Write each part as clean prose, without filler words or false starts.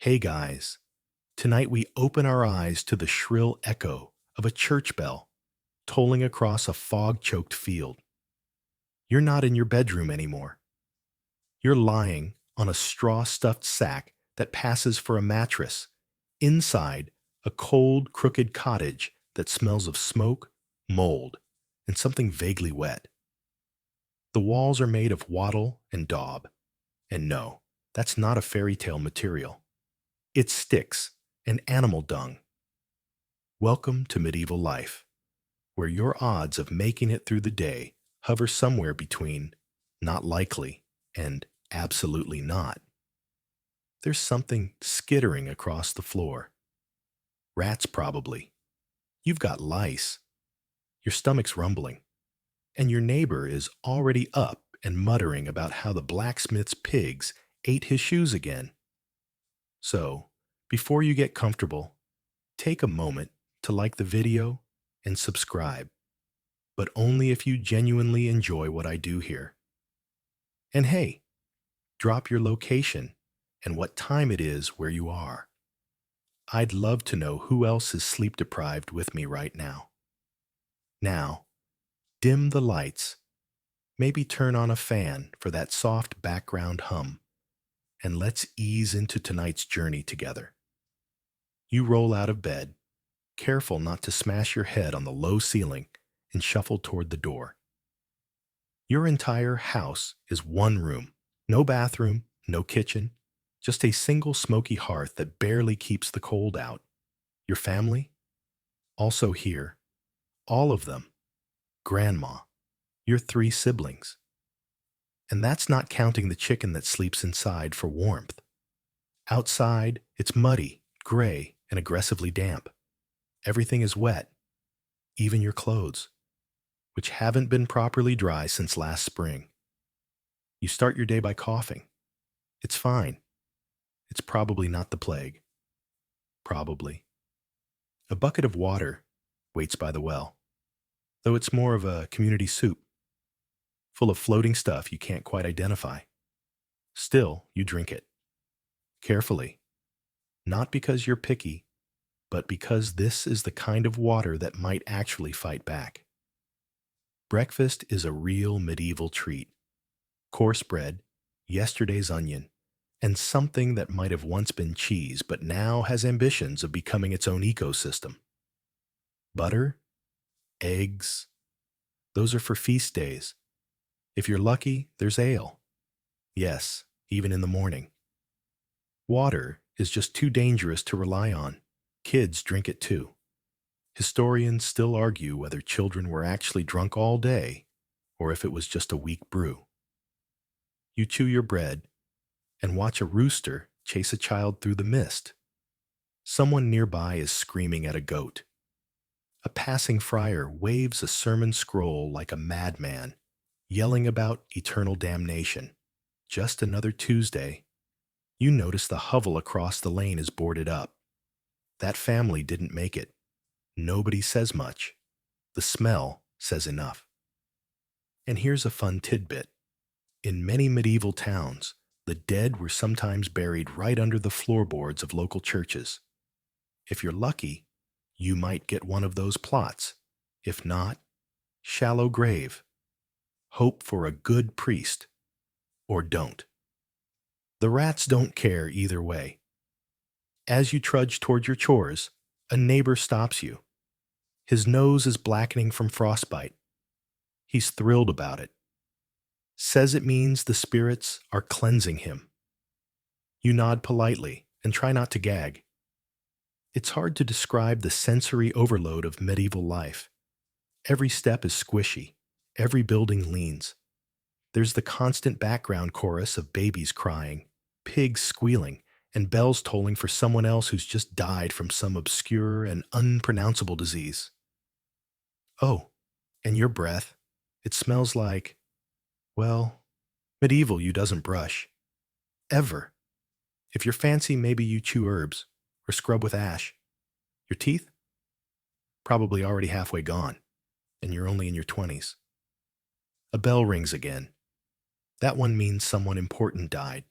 Hey guys, tonight we open our eyes to the shrill echo of a church bell tolling across a fog-choked field. You're not in your bedroom anymore. You're lying on a straw-stuffed sack that passes for a mattress inside a cold, crooked cottage that smells of smoke, mold, and something vaguely wet. The walls are made of wattle and daub, and no, that's not a fairy tale material. It's sticks and animal dung. Welcome to medieval life, where your odds of making it through the day hover somewhere between not likely and absolutely not. There's something skittering across the floor. Rats, probably. You've got lice. Your stomach's rumbling. And your neighbor is already up and muttering about how the blacksmith's pigs ate his shoes again. So, before you get comfortable, take a moment to like the video and subscribe, but only if you genuinely enjoy what I do here. And hey, drop your location and what time it is where you are. I'd love to know who else is sleep deprived with me right now. Now, dim the lights, maybe turn on a fan for that soft background hum, and let's ease into tonight's journey together. You roll out of bed, careful not to smash your head on the low ceiling, and shuffle toward the door. Your entire house is one room, no bathroom, no kitchen, just a single smoky hearth that barely keeps the cold out. Your family? Also here. All of them. Grandma. Your three siblings. And that's not counting the chicken that sleeps inside for warmth. Outside, it's muddy, gray, and aggressively damp. Everything is wet, even your clothes, which haven't been properly dry since last spring. You start your day by coughing. It's fine. It's probably not the plague. Probably. A bucket of water waits by the well, though it's more of a community soup, full of floating stuff you can't quite identify. Still, you drink it. Carefully. Not because you're picky, but because this is the kind of water that might actually fight back. Breakfast is a real medieval treat. Coarse bread, yesterday's onion, and something that might have once been cheese but now has ambitions of becoming its own ecosystem. Butter, eggs, those are for feast days. If you're lucky, there's ale. Yes, even in the morning. Water is just too dangerous to rely on. Kids drink it too. Historians still argue whether children were actually drunk all day or if it was just a weak brew. You chew your bread and watch a rooster chase a child through the mist. Someone nearby is screaming at a goat. A passing friar waves a sermon scroll like a madman, yelling about eternal damnation. Just another Tuesday. You notice the hovel across the lane is boarded up. That family didn't make it. Nobody says much. The smell says enough. And here's a fun tidbit. In many medieval towns, the dead were sometimes buried right under the floorboards of local churches. If you're lucky, you might get one of those plots. If not, shallow grave. Hope for a good priest. Or don't. The rats don't care either way. As you trudge toward your chores, a neighbor stops you. His nose is blackening from frostbite. He's thrilled about it. Says it means the spirits are cleansing him. You nod politely and try not to gag. It's hard to describe the sensory overload of medieval life. Every step is squishy. Every building leans. There's the constant background chorus of babies crying, pigs squealing, and bells tolling for someone else who's just died from some obscure and unpronounceable disease. Oh, and your breath. It smells like, well, medieval you doesn't brush. Ever. If you're fancy, maybe you chew herbs or scrub with ash. Your teeth? Probably already halfway gone, and you're only in your 20s. A bell rings again. That one means someone important died.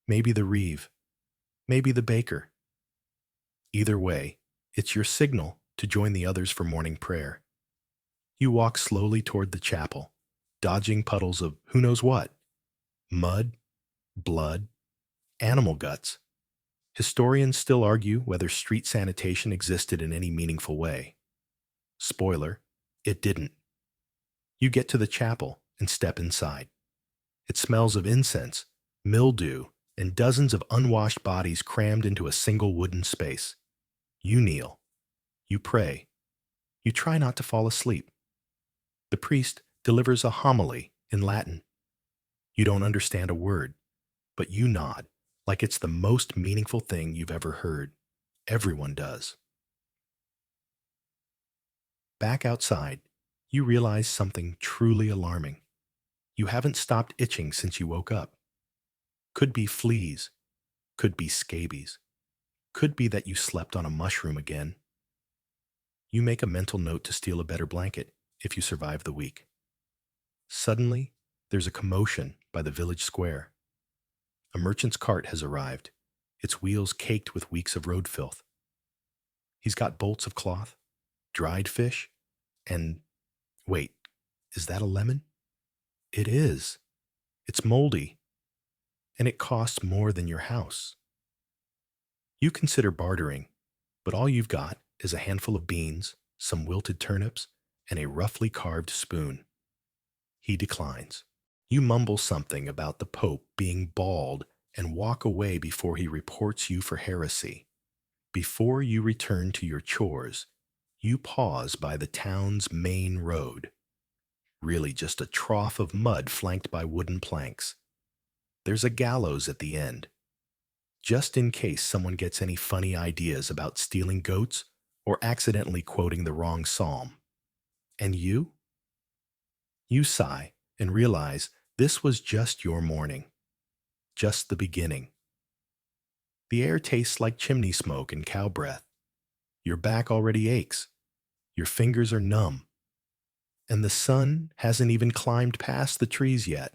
Maybe the reeve. maybe the baker. Either way, it's your signal to join the others for morning prayer. You walk slowly toward the chapel, dodging puddles of who knows what: mud, blood, animal guts. Historians still argue whether street sanitation existed in any meaningful way. Spoiler, it didn't. You get to the chapel and step inside. It smells of incense, mildew, and dozens of unwashed bodies crammed into a single wooden space. You kneel. You pray. You try not to fall asleep. The priest delivers a homily in Latin. You don't understand a word, but you nod like it's the most meaningful thing you've ever heard. Everyone does. Back outside, you realize something truly alarming. You haven't stopped itching since you woke up. Could be fleas, could be scabies, could be that you slept on a mushroom again. You make a mental note to steal a better blanket if you survive the week. Suddenly, there's a commotion by the village square. A merchant's cart has arrived, its wheels caked with weeks of road filth. He's got bolts of cloth, dried fish, and wait, is that a lemon? It is. It's moldy, and it costs more than your house. You consider bartering, but all you've got is a handful of beans, some wilted turnips, and a roughly carved spoon. He declines. You mumble something about the Pope being bald and walk away before he reports you for heresy. Before you return to your chores, you pause by the town's main road. Really just a trough of mud flanked by wooden planks. There's a gallows at the end, just in case someone gets any funny ideas about stealing goats or accidentally quoting the wrong psalm. And you? You sigh and realize this was just your morning, just the beginning. The air tastes like chimney smoke and cow breath. Your back already aches. Your fingers are numb. And the sun hasn't even climbed past the trees yet.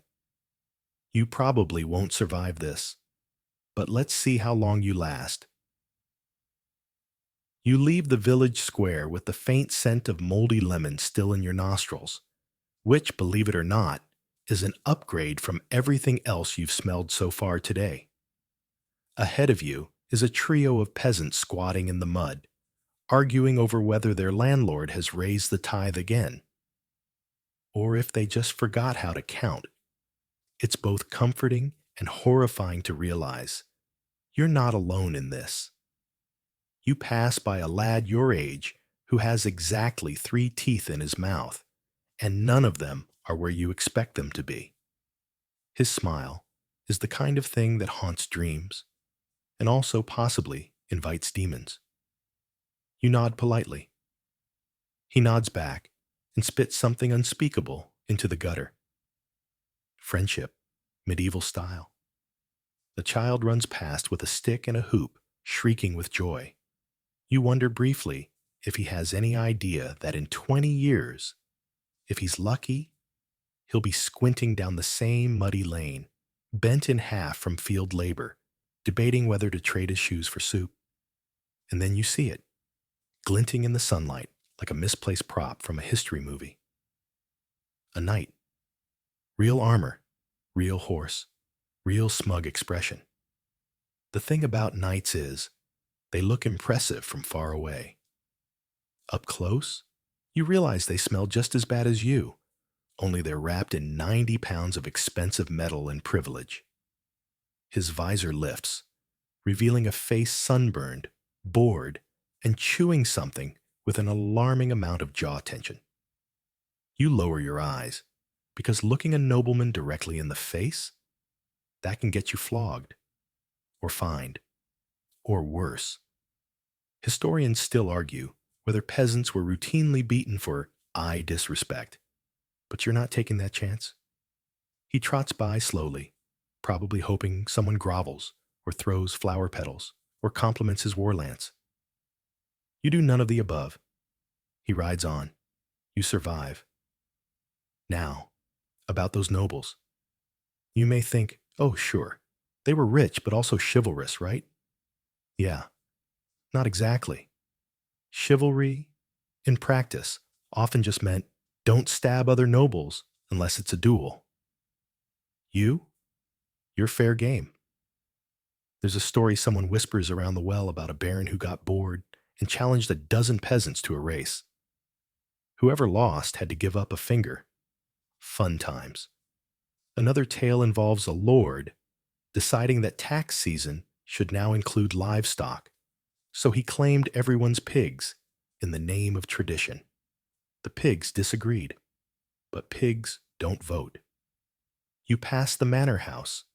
You probably won't survive this, but let's see how long you last. You leave the village square with the faint scent of moldy lemon still in your nostrils, which, believe it or not, is an upgrade from everything else you've smelled so far today. Ahead of you is a trio of peasants squatting in the mud, arguing over whether their landlord has raised the tithe again, or if they just forgot how to count. It's both comforting and horrifying to realize you're not alone in this. You pass by a lad your age who has exactly 3 teeth in his mouth, and none of them are where you expect them to be. His smile is the kind of thing that haunts dreams, and also possibly invites demons. You nod politely. He nods back and spits something unspeakable into the gutter. Friendship, medieval style. The child runs past with a stick and a hoop, shrieking with joy. You wonder briefly if he has any idea that in 20 years, if he's lucky, he'll be squinting down the same muddy lane, bent in half from field labor, debating whether to trade his shoes for soup. And then you see it, glinting in the sunlight like a misplaced prop from a history movie. A knight. Real armor, real horse, real smug expression. The thing about knights is, they look impressive from far away. Up close, you realize they smell just as bad as you, only they're wrapped in 90 pounds of expensive metal and privilege. His visor lifts, revealing a face sunburned, bored, and chewing something with an alarming amount of jaw tension. You lower your eyes, because looking a nobleman directly in the face, that can get you flogged, or fined, or worse. Historians still argue whether peasants were routinely beaten for eye disrespect, but you're not taking that chance. He trots by slowly, probably hoping someone grovels, or throws flower petals, or compliments his war lance. You do none of the above. He rides on. You survive. Now, about those nobles. You may think, oh, sure, they were rich but also chivalrous, right? Yeah, not exactly. Chivalry, in practice, often just meant don't stab other nobles unless it's a duel. You? You're fair game. There's a story someone whispers around the well about a baron who got bored and challenged a dozen peasants to a race. Whoever lost had to give up a finger. Fun times. Another tale involves a lord deciding that tax season should now include livestock, so he claimed everyone's pigs in the name of tradition. The pigs disagreed, but pigs don't vote. You pass the manor house,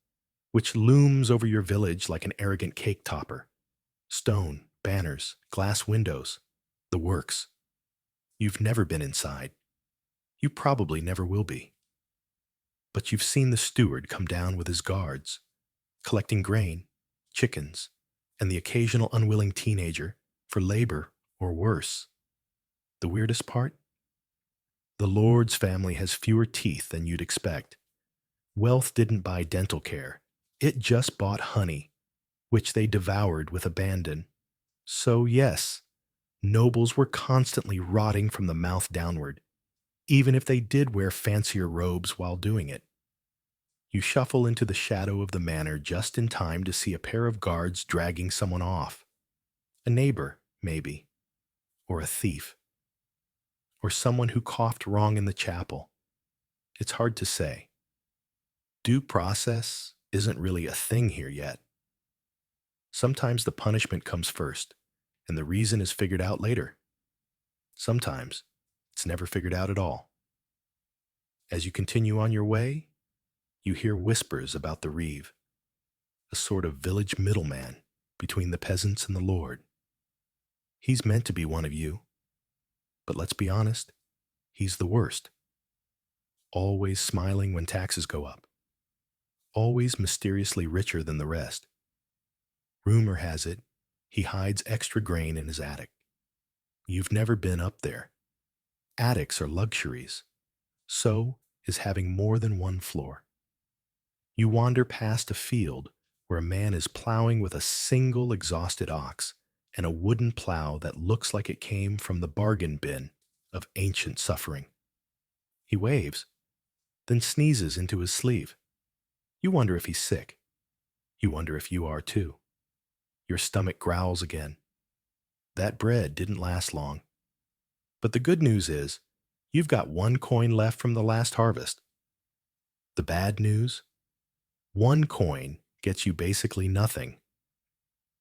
which looms over your village like an arrogant cake topper. Stone, banners, glass windows, the works. You've never been inside. You probably never will be. But you've seen the steward come down with his guards, collecting grain, chickens, and the occasional unwilling teenager for labor or worse. The weirdest part? The Lord's family has fewer teeth than you'd expect. Wealth didn't buy dental care. It just bought honey, which they devoured with abandon. So yes, nobles were constantly rotting from the mouth downward, even if they did wear fancier robes while doing it. You shuffle into the shadow of the manor just in time to see a pair of guards dragging someone off. A neighbor, maybe, or a thief, or someone who coughed wrong in the chapel. It's hard to say. Due process isn't really a thing here yet. Sometimes the punishment comes first, and the reason is figured out later. Sometimes it's never figured out at all. As you continue on your way, you hear whispers about the reeve, a sort of village middleman between the peasants and the lord. He's meant to be one of you, but let's be honest, he's the worst. Always smiling when taxes go up. Always mysteriously richer than the rest. Rumor has it, he hides extra grain in his attic. You've never been up there. Attics are luxuries. So is having more than one floor. You wander past a field where a man is plowing with a single exhausted ox and a wooden plow that looks like it came from the bargain bin of ancient suffering. He waves, then sneezes into his sleeve. You wonder if he's sick. You wonder if you are too. Your stomach growls again. That bread didn't last long. But the good news is, you've got one coin left from the last harvest. The bad news? One coin gets you basically nothing.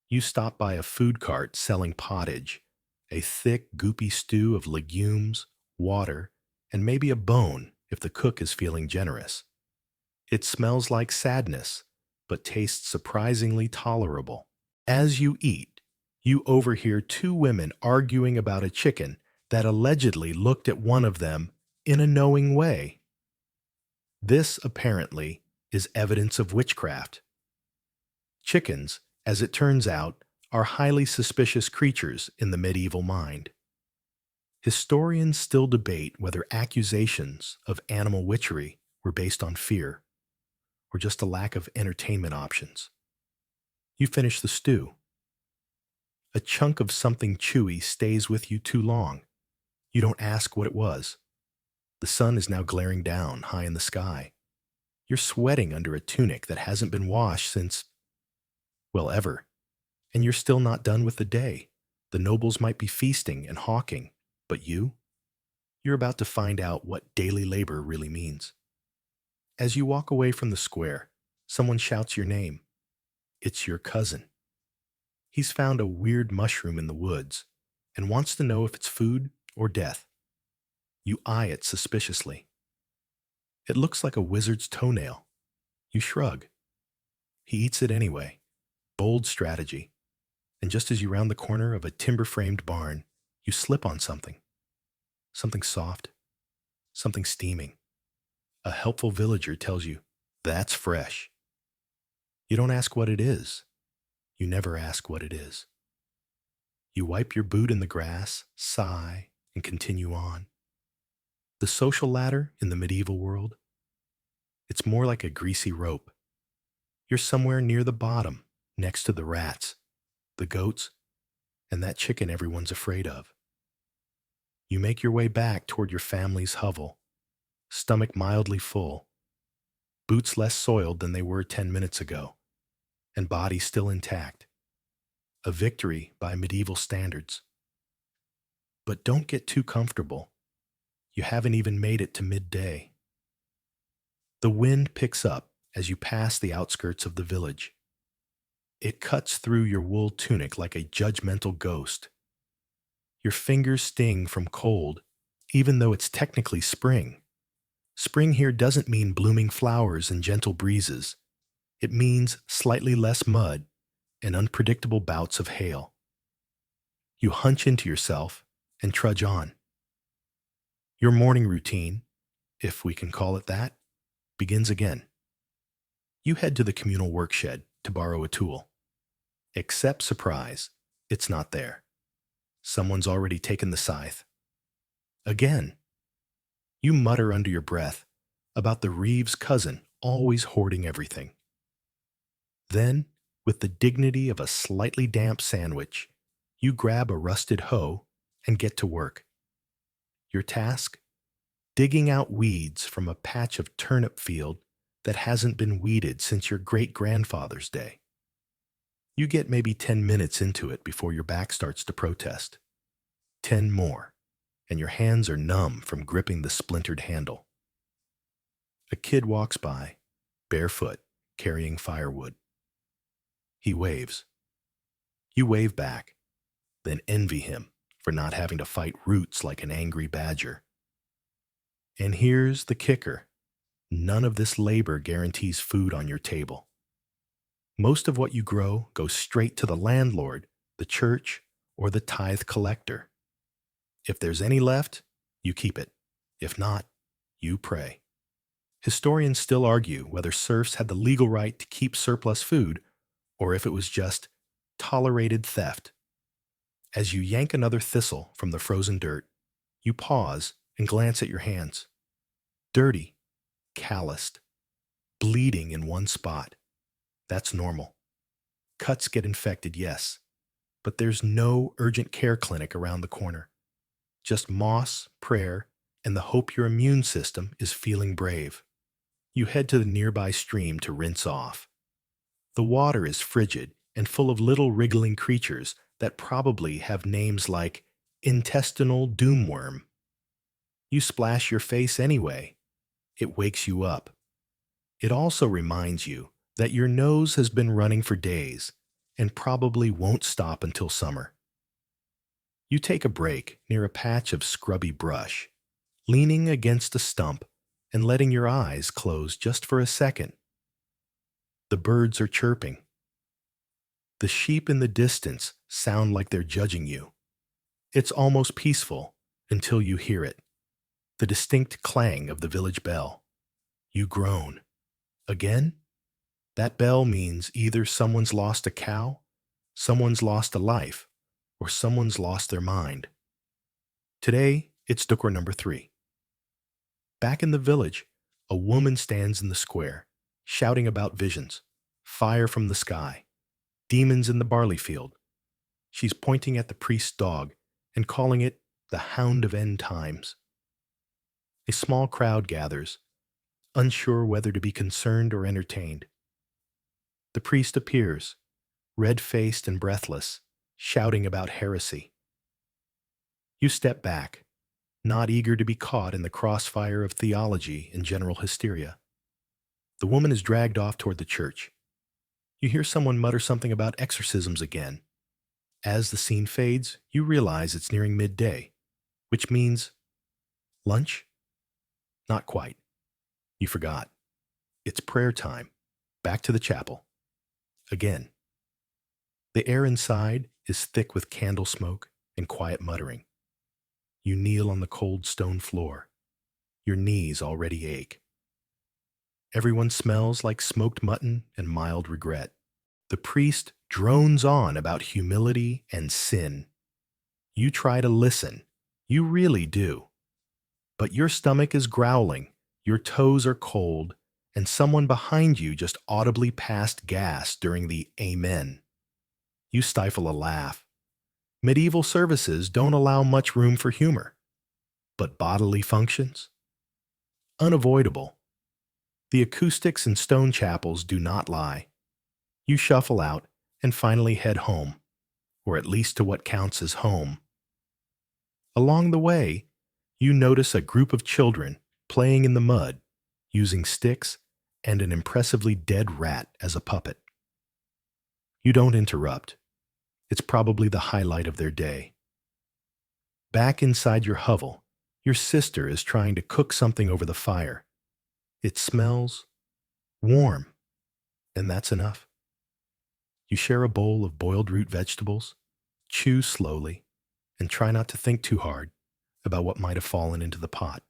You stop by a food cart selling pottage, a thick, goopy stew of legumes, water, and maybe a bone if the cook is feeling generous. It smells like sadness, but tastes surprisingly tolerable. As you eat, you overhear two women arguing about a chicken that allegedly looked at one of them in a knowing way. This, apparently, is evidence of witchcraft. Chickens, as it turns out, are highly suspicious creatures in the medieval mind. Historians still debate whether accusations of animal witchery were based on fear or just a lack of entertainment options. You finish the stew. A chunk of something chewy stays with you too long. You don't ask what it was. The sun is now glaring down high in the sky. You're sweating under a tunic that hasn't been washed since, well, ever. And you're still not done with the day. The nobles might be feasting and hawking, but you're about to find out what daily labor really means. As you walk away from the square, someone shouts your name. It's your cousin. He's found a weird mushroom in the woods and wants to know if it's food or death. You eye it suspiciously. It looks like a wizard's toenail. You shrug. He eats it anyway. Bold strategy. And just as you round the corner of a timber-framed barn, you slip on something. Something soft. Something steaming. A helpful villager tells you, that's fresh. You don't ask what it is. You never ask what it is. You wipe your boot in the grass, sigh, and continue on. The social ladder in the medieval world? It's more like a greasy rope. You're somewhere near the bottom, next to the rats. the goats, and that chicken everyone's afraid of. You make your way back toward your family's hovel, stomach mildly full, boots less soiled than they were 10 minutes ago, and body still intact. A victory by medieval standards. But don't get too comfortable. You haven't even made it to midday. The wind picks up as you pass the outskirts of the village. It cuts through your wool tunic like a judgmental ghost. Your fingers sting from cold, even though it's technically spring. Spring here doesn't mean blooming flowers and gentle breezes. It means slightly less mud and unpredictable bouts of hail. You hunch into yourself and trudge on. Your morning routine, if we can call it that, begins again. You head to the communal workshed to borrow a tool. Except surprise, it's not there. Someone's already taken the scythe. Again. You mutter under your breath about the Reeves cousin always hoarding everything. Then, with the dignity of a slightly damp sandwich, you grab a rusted hoe and get to work. Your task? Digging out weeds from a patch of turnip field that hasn't been weeded since your great-grandfather's day. You get maybe 10 minutes into it before your back starts to protest. 10 more, and your hands are numb from gripping the splintered handle. A kid walks by, barefoot, carrying firewood. He waves. You wave back, then envy him for not having to fight roots like an angry badger. And here's the kicker. None of this labor guarantees food on your table. Most of what you grow goes straight to the landlord, the church, or the tithe collector. If there's any left, you keep it. If not, you pray. Historians still argue whether serfs had the legal right to keep surplus food or if it was just tolerated theft. As you yank another thistle from the frozen dirt, you pause and glance at your hands. Dirty, calloused, bleeding in one spot. That's normal. Cuts get infected, yes, but there's no urgent care clinic around the corner. Just moss, prayer, and the hope your immune system is feeling brave. You head to the nearby stream to rinse off. The water is frigid and full of little wriggling creatures that probably have names like intestinal doomworm. You splash your face anyway. It wakes you up. It also reminds you that your nose has been running for days and probably won't stop until summer. You take a break near a patch of scrubby brush, leaning against a stump and letting your eyes close just for a second. The birds are chirping. The sheep in the distance sound like they're judging you. It's almost peaceful until you hear it, the distinct clang of the village bell. You groan. Again? That bell means either someone's lost a cow, someone's lost a life, or someone's lost their mind. Today, it's Dukor number 3. Back in the village, a woman stands in the square, shouting about visions, fire from the sky, demons in the barley field. She's pointing at the priest's dog and calling it the hound of end times. A small crowd gathers, unsure whether to be concerned or entertained. The priest appears, red-faced and breathless, shouting about heresy. You step back, not eager to be caught in the crossfire of theology and general hysteria. The woman is dragged off toward the church. You hear someone mutter something about exorcisms again. As the scene fades, you realize it's nearing midday, which means lunch? Not quite. You forgot. It's prayer time. Back to the chapel. Again. The air inside is thick with candle smoke and quiet muttering. You kneel on the cold stone floor. Your knees already ache. Everyone smells like smoked mutton and mild regret. The priest drones on about humility and sin. You try to listen. You really do. But your stomach is growling, your toes are cold, and someone behind you just audibly passed gas during the Amen. You stifle a laugh. Medieval services don't allow much room for humor. But bodily functions? Unavoidable. The acoustics in stone chapels do not lie. You shuffle out and finally head home, or at least to what counts as home. Along the way, you notice a group of children playing in the mud, using sticks and an impressively dead rat as a puppet. You don't interrupt. It's probably the highlight of their day. Back inside your hovel, your sister is trying to cook something over the fire. It smells warm, and that's enough. You share a bowl of boiled root vegetables, chew slowly, and try not to think too hard about what might have fallen into the pot.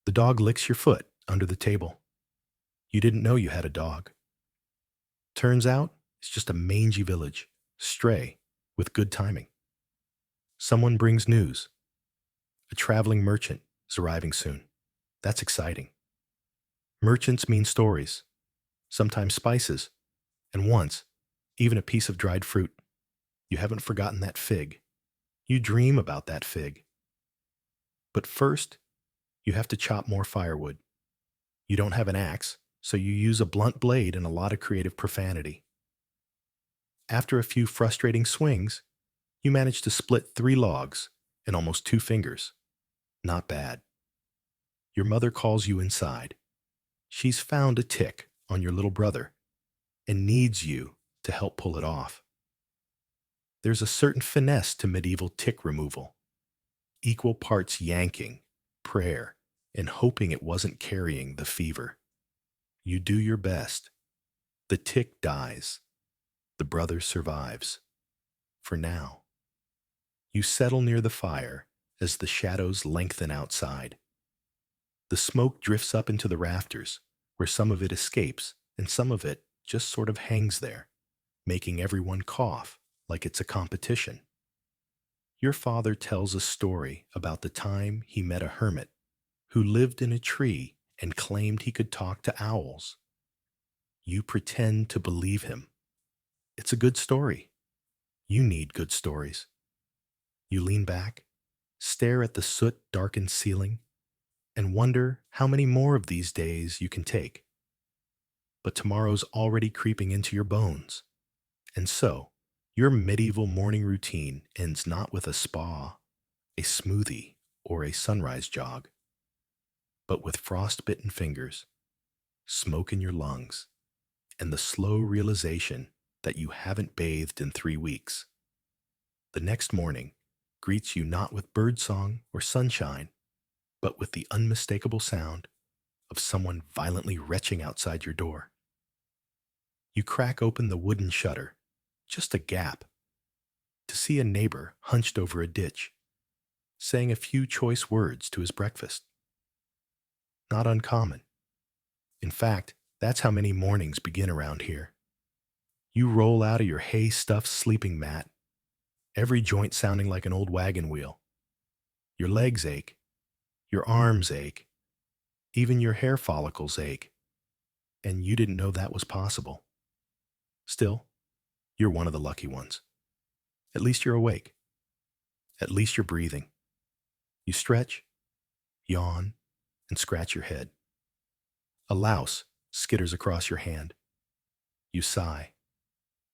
The dog licks your foot under the table. You didn't know you had a dog. Turns out, it's just a mangy village, stray, with good timing. Someone brings news. A traveling merchant is arriving soon. That's exciting. Merchants mean stories, sometimes spices, and once, even a piece of dried fruit. You haven't forgotten that fig. You dream about that fig. But first, you have to chop more firewood. You don't have an axe, so you use a blunt blade and a lot of creative profanity. After a few frustrating swings, you manage to split 3 logs in almost 2 fingers. Not bad. Your mother calls you inside. She's found a tick on your little brother and needs you to help pull it off. There's a certain finesse to medieval tick removal. Equal parts yanking, prayer, and hoping it wasn't carrying the fever. You do your best. The tick dies. The brother survives. For now. You settle near the fire as the shadows lengthen outside. The smoke drifts up into the rafters, where some of it escapes and some of it just sort of hangs there, making everyone cough like it's a competition. Your father tells a story about the time he met a hermit who lived in a tree and claimed he could talk to owls. You pretend to believe him. It's a good story. You need good stories. You lean back, stare at the soot-darkened ceiling, and wonder how many more of these days you can take. But tomorrow's already creeping into your bones, and so your medieval morning routine ends not with a spa, a smoothie, or a sunrise jog, but with frost-bitten fingers, smoke in your lungs, and the slow realization that you haven't bathed in 3 weeks. The next morning greets you not with birdsong or sunshine, but with the unmistakable sound of someone violently retching outside your door. You crack open the wooden shutter, just a gap, to see a neighbor hunched over a ditch, saying a few choice words to his breakfast. Not uncommon. In fact, that's how many mornings begin around here. You roll out of your hay-stuffed sleeping mat, every joint sounding like an old wagon wheel. Your legs ache. Your arms ache. Even your hair follicles ache. And you didn't know that was possible. Still, you're one of the lucky ones. At least you're awake. At least you're breathing. You stretch, yawn, and scratch your head. A louse skitters across your hand. You sigh.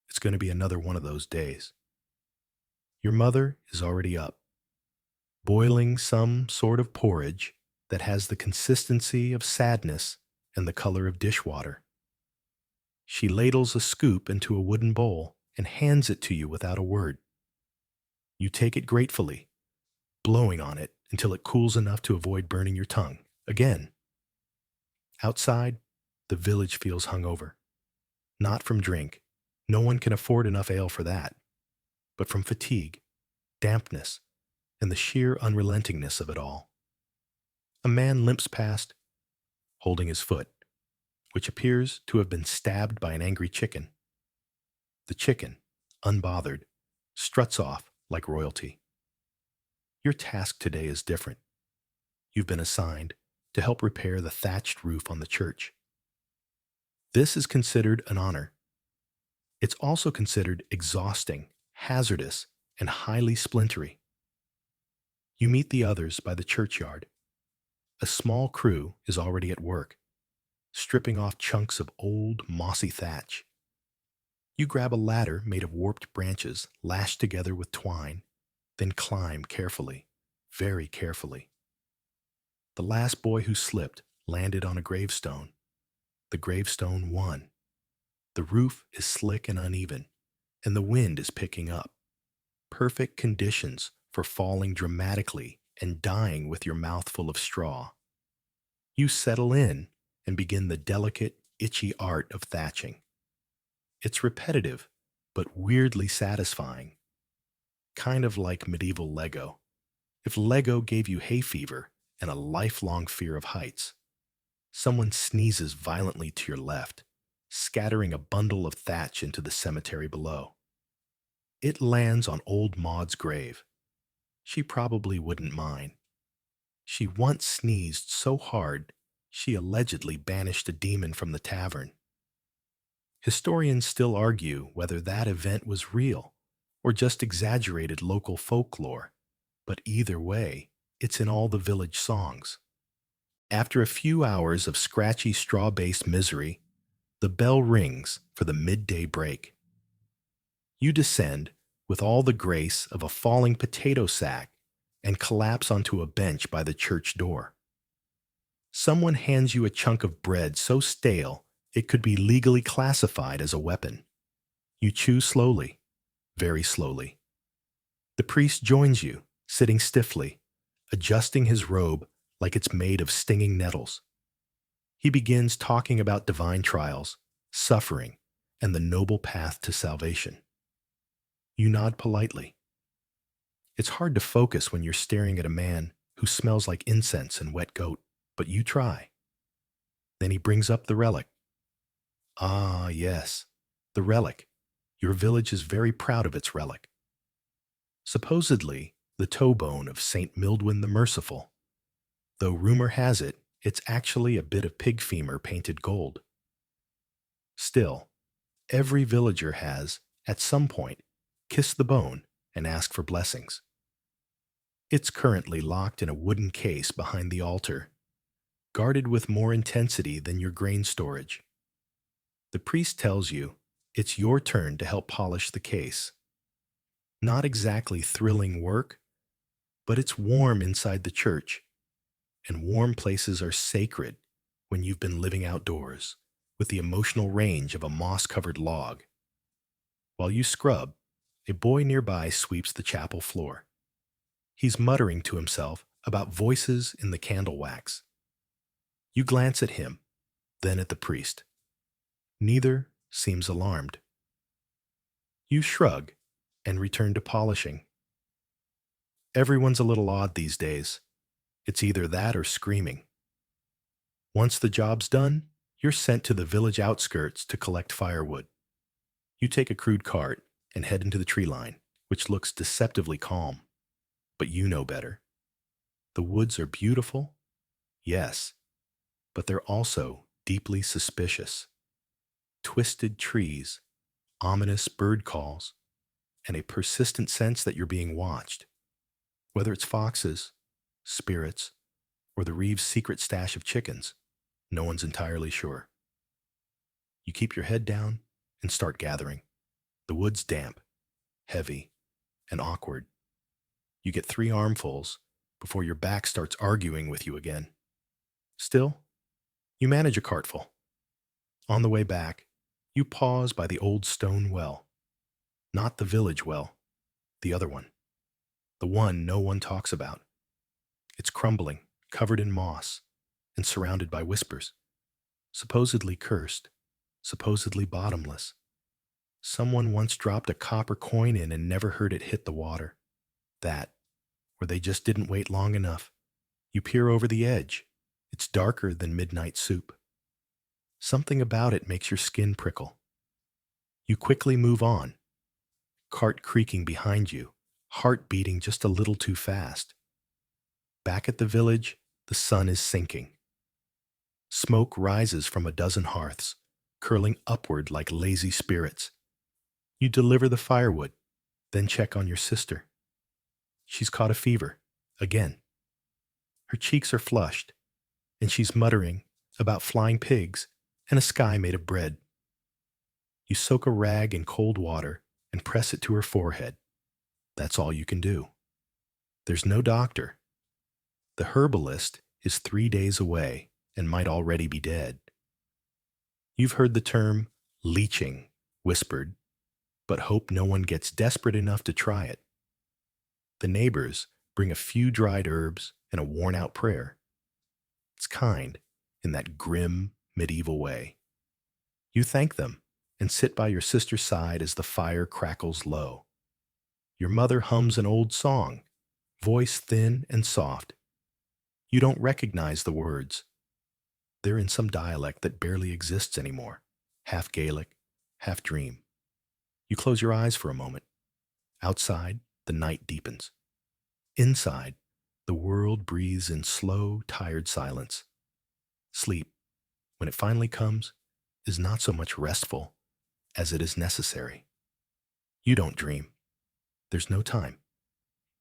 It's going to be another one of those days. Your mother is already up, boiling some sort of porridge that has the consistency of sadness and the color of dishwater. She ladles a scoop into a wooden bowl and hands it to you without a word. You take it gratefully, blowing on it until it cools enough to avoid burning your tongue. Again. Outside, the village feels hungover. Not from drink. No one can afford enough ale for that. But from fatigue, dampness, and the sheer unrelentingness of it all. A man limps past, holding his foot, which appears to have been stabbed by an angry chicken. The chicken, unbothered, struts off like royalty. Your task today is different. You've been assigned to help repair the thatched roof on the church. This is considered an honor. It's also considered exhausting, hazardous, and highly splintery. You meet the others by the churchyard. A small crew is already at work, stripping off chunks of old, mossy thatch. You grab a ladder made of warped branches lashed together with twine, then climb carefully, very carefully. The last boy who slipped landed on a gravestone. The gravestone won. The roof is slick and uneven, and the wind is picking up. Perfect conditions for falling dramatically and dying with your mouth full of straw. You settle in and begin the delicate, itchy art of thatching. It's repetitive, but weirdly satisfying. Kind of like medieval Lego. If Lego gave you hay fever and a lifelong fear of heights, someone sneezes violently to your left, scattering a bundle of thatch into the cemetery below. It lands on old Maud's grave. She probably wouldn't mind. She once sneezed so hard, she allegedly banished a demon from the tavern. Historians still argue whether that event was real or just exaggerated local folklore, but either way, it's in all the village songs. After a few hours of scratchy straw-based misery, the bell rings for the midday break. You descend with all the grace of a falling potato sack and collapse onto a bench by the church door. Someone hands you a chunk of bread so stale it could be legally classified as a weapon. You chew slowly, very slowly. The priest joins you, sitting stiffly, adjusting his robe like it's made of stinging nettles. He begins talking about divine trials, suffering, and the noble path to salvation. You nod politely. It's hard to focus when you're staring at a man who smells like incense and wet goat, but you try. Then he brings up the relic. Ah, yes, the relic. Your village is very proud of its relic. Supposedly, the toe bone of Saint Mildwyn the Merciful, though rumor has it it's actually a bit of pig femur painted gold. Still, every villager has, at some point, kissed the bone and asked for blessings. It's currently locked in a wooden case behind the altar, guarded with more intensity than your grain storage. The priest tells you it's your turn to help polish the case. Not exactly thrilling work, but it's warm inside the church, and warm places are sacred when you've been living outdoors with the emotional range of a moss-covered log. While you scrub, a boy nearby sweeps the chapel floor. He's muttering to himself about voices in the candle wax. You glance at him, then at the priest. Neither seems alarmed. You shrug and return to polishing. Everyone's a little odd these days. It's either that or screaming. Once the job's done, you're sent to the village outskirts to collect firewood. You take a crude cart and head into the tree line, which looks deceptively calm. But you know better. The woods are beautiful, yes, but they're also deeply suspicious. Twisted trees, ominous bird calls, and a persistent sense that you're being watched. Whether it's foxes, spirits, or the Reeves' secret stash of chickens, no one's entirely sure. You keep your head down and start gathering. The wood's damp, heavy, and awkward. You get 3 armfuls before your back starts arguing with you again. Still, you manage a cartful. On the way back, you pause by the old stone well. Not the village well, the other one. The one no one talks about. It's crumbling, covered in moss, and surrounded by whispers. Supposedly cursed, supposedly bottomless. Someone once dropped a copper coin in and never heard it hit the water. That, or they just didn't wait long enough. You peer over the edge. It's darker than midnight soup. Something about it makes your skin prickle. You quickly move on. Cart creaking behind you, heart beating just a little too fast. Back at the village, the sun is sinking. Smoke rises from a dozen hearths, curling upward like lazy spirits. You deliver the firewood, then check on your sister. She's caught a fever. Again. Her cheeks are flushed, and she's muttering about flying pigs and a sky made of bread. You soak a rag in cold water and press it to her forehead. That's all you can do. There's no doctor. The herbalist is 3 days away and might already be dead. You've heard the term leeching whispered, but hope no one gets desperate enough to try it. The neighbors bring a few dried herbs and a worn-out prayer. It's kind in that grim, medieval way. You thank them and sit by your sister's side as the fire crackles low. Your mother hums an old song, voice thin and soft. You don't recognize the words. They're in some dialect that barely exists anymore, half Gaelic, half dream. You close your eyes for a moment. Outside, the night deepens. Inside, the world breathes in slow, tired silence. Sleep, when it finally comes, is not so much restful as it is necessary. You don't dream. There's no time.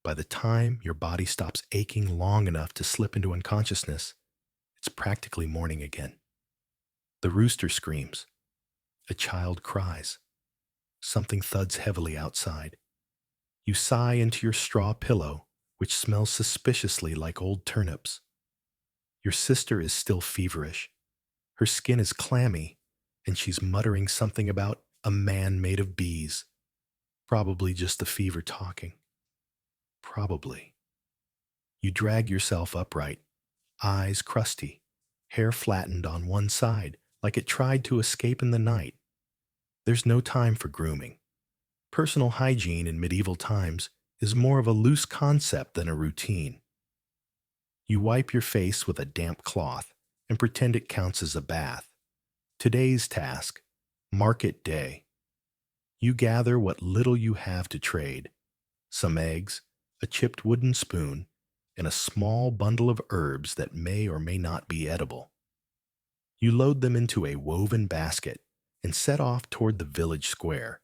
By the time your body stops aching long enough to slip into unconsciousness, it's practically morning again. The rooster screams. A child cries. Something thuds heavily outside. You sigh into your straw pillow, which smells suspiciously like old turnips. Your sister is still feverish. Her skin is clammy, and she's muttering something about a man made of bees. Probably just the fever talking. Probably. You drag yourself upright, eyes crusty, hair flattened on one side like it tried to escape in the night. There's no time for grooming. Personal hygiene in medieval times is more of a loose concept than a routine. You wipe your face with a damp cloth and pretend it counts as a bath. Today's task, market day. You gather what little you have to trade, some eggs, a chipped wooden spoon, and a small bundle of herbs that may or may not be edible. You load them into a woven basket and set off toward the village square,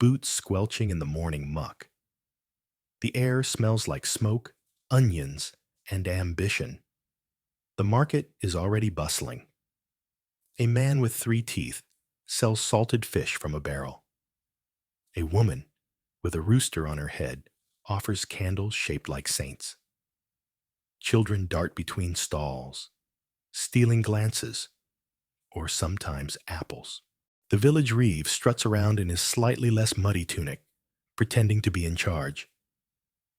boots squelching in the morning muck. The air smells like smoke, onions, and ambition. The market is already bustling. A man with 3 teeth sells salted fish from a barrel. A woman, with a rooster on her head, offers candles shaped like saints. Children dart between stalls, stealing glances, or sometimes apples. The village reeve struts around in his slightly less muddy tunic, pretending to be in charge.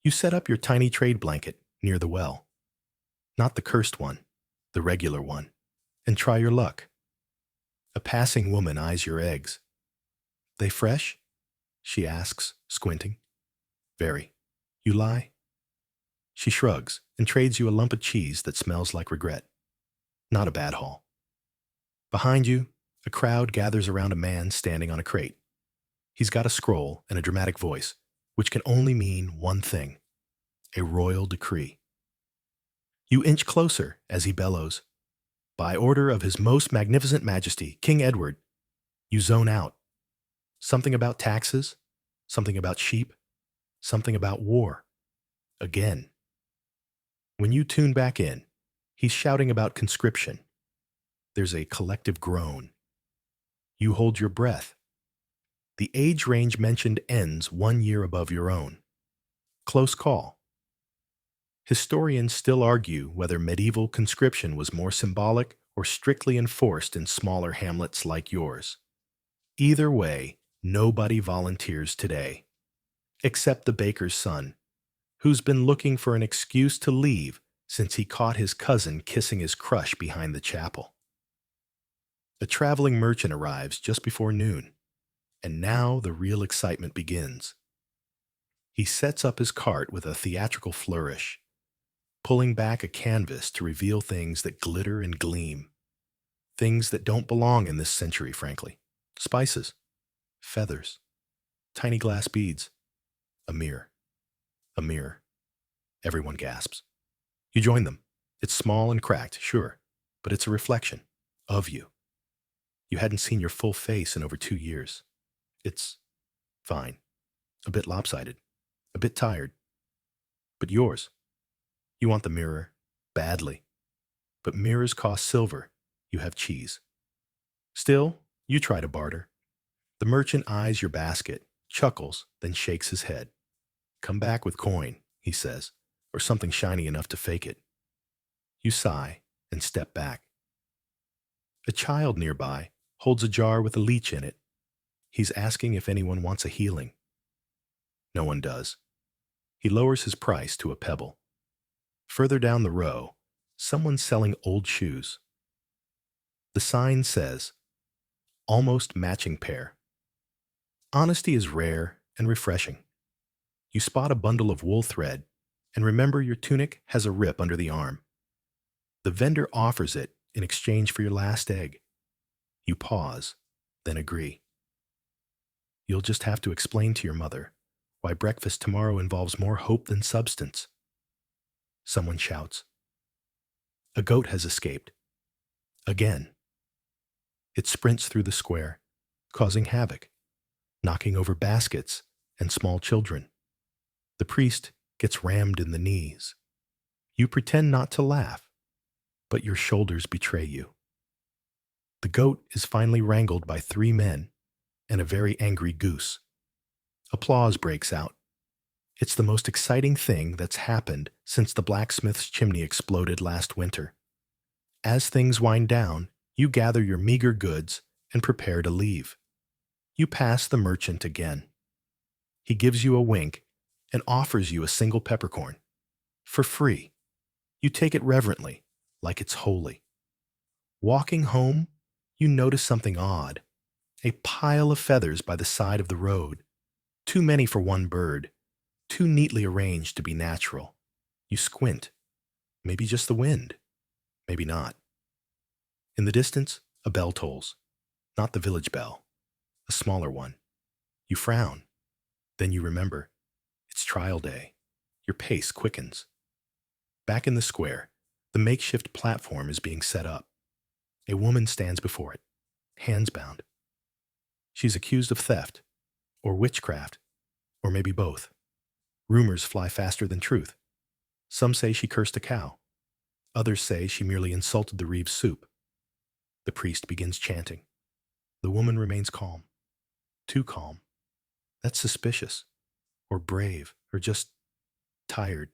You set up your tiny trade blanket near the well. Not the cursed one, the regular one, and try your luck. A passing woman eyes your eggs. They fresh? She asks, squinting. Very. You lie? She shrugs and trades you a lump of cheese that smells like regret. Not a bad haul. Behind you, a crowd gathers around a man standing on a crate. He's got a scroll and a dramatic voice, which can only mean one thing: a royal decree. You inch closer as he bellows, "By order of His Most Magnificent Majesty, King Edward." You zone out. Something about taxes, something about sheep, something about war. Again. When you tune back in, he's shouting about conscription. There's a collective groan. You hold your breath. The age range mentioned ends 1 year above your own. Close call. Historians still argue whether medieval conscription was more symbolic or strictly enforced in smaller hamlets like yours. Either way, nobody volunteers today, except the baker's son, who's been looking for an excuse to leave since he caught his cousin kissing his crush behind the chapel. A traveling merchant arrives just before noon, and now the real excitement begins. He sets up his cart with a theatrical flourish, pulling back a canvas to reveal things that glitter and gleam, things that don't belong in this century, frankly. Spices, feathers, tiny glass beads, a mirror. A mirror. Everyone gasps. You join them. It's small and cracked, sure, but it's a reflection of you. You hadn't seen your full face in over 2 years. It's Fine. A bit lopsided. A bit tired. But yours. You want the mirror. Badly. But mirrors cost silver. You have cheese. Still, you try to barter. The merchant eyes your basket, chuckles, then shakes his head. Come back with coin, he says, or something shiny enough to fake it. You sigh and step back. A child nearby holds a jar with a leech in it. He's asking if anyone wants a healing. No one does. He lowers his price to a pebble. Further down the row, someone's selling old shoes. The sign says, almost matching pair. Honesty is rare and refreshing. You spot a bundle of wool thread and remember your tunic has a rip under the arm. The vendor offers it in exchange for your last egg. You pause, then agree. You'll just have to explain to your mother why breakfast tomorrow involves more hope than substance. Someone shouts. A goat has escaped. Again. It sprints through the square, causing havoc, knocking over baskets and small children. The priest gets rammed in the knees. You pretend not to laugh, but your shoulders betray you. The goat is finally wrangled by 3 men and a very angry goose. Applause breaks out. It's the most exciting thing that's happened since the blacksmith's chimney exploded last winter. As things wind down, you gather your meager goods and prepare to leave. You pass the merchant again. He gives you a wink and offers you a single peppercorn. For free. You take it reverently, like it's holy. Walking home, you notice something odd. A pile of feathers by the side of the road. Too many for one bird. Too neatly arranged to be natural. You squint. Maybe just the wind. Maybe not. In the distance, a bell tolls. Not the village bell. A smaller one. You frown. Then you remember. It's trial day. Your pace quickens. Back in the square, the makeshift platform is being set up. A woman stands before it, hands bound. She's accused of theft, or witchcraft, or maybe both. Rumors fly faster than truth. Some say she cursed a cow. Others say she merely insulted the Reeves soup. The priest begins chanting. The woman remains calm. Too calm. That's suspicious, or brave, or just tired.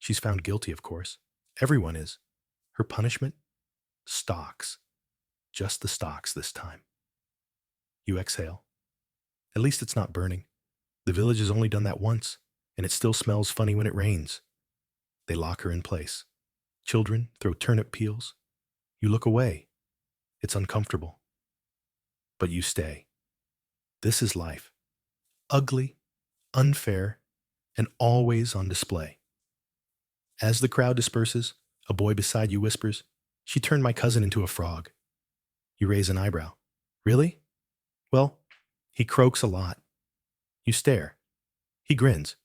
She's found guilty, of course. Everyone is. Her punishment? Stocks. Just the stocks this time. You exhale. At least it's not burning. The village has only done that once, and it still smells funny when it rains. They lock her in place. Children throw turnip peels. You look away. It's uncomfortable. But you stay. This is life. Ugly, unfair, and always on display. As the crowd disperses, a boy beside you whispers, "She turned my cousin into a frog." You raise an eyebrow. Really? Well, he croaks a lot. You stare. He grins.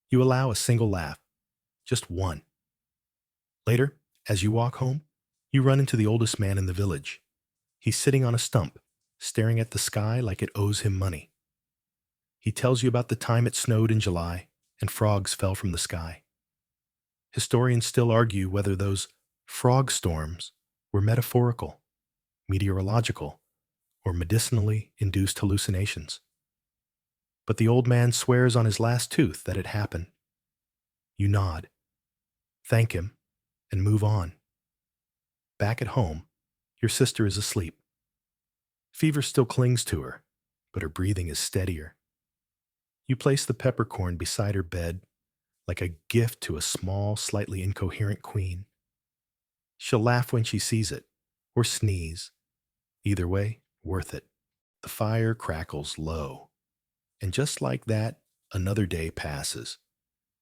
You allow a single laugh. Just one. Later, as you walk home, you run into the oldest man in the village. He's sitting on a stump, staring at the sky like it owes him money. He tells you about the time it snowed in July and frogs fell from the sky. Historians still argue whether those frog storms were metaphorical, meteorological, or medicinally induced hallucinations. But the old man swears on his last tooth that it happened. You nod, thank him, and move on. Back at home, your sister is asleep. Fever still clings to her, but her breathing is steadier. You place the peppercorn beside her bed like a gift to a small, slightly incoherent queen. She'll laugh when she sees it, or sneeze. Either way, worth it. The fire crackles low. And just like that, another day passes.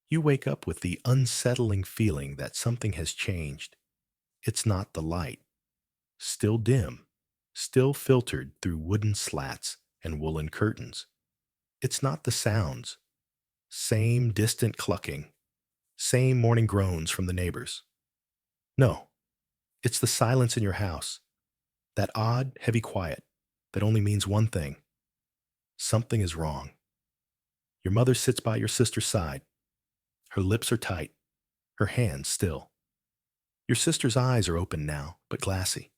You wake up with the unsettling feeling that something has changed. It's not the light. Still dim. Still filtered through wooden slats and woolen curtains. It's not the sounds. Same distant clucking. Same morning groans from the neighbors. No. It's the silence in your house. That odd, heavy quiet that only means one thing. Something is wrong. Your mother sits by your sister's side. Her lips are tight, her hands still. Your sister's eyes are open now, but glassy.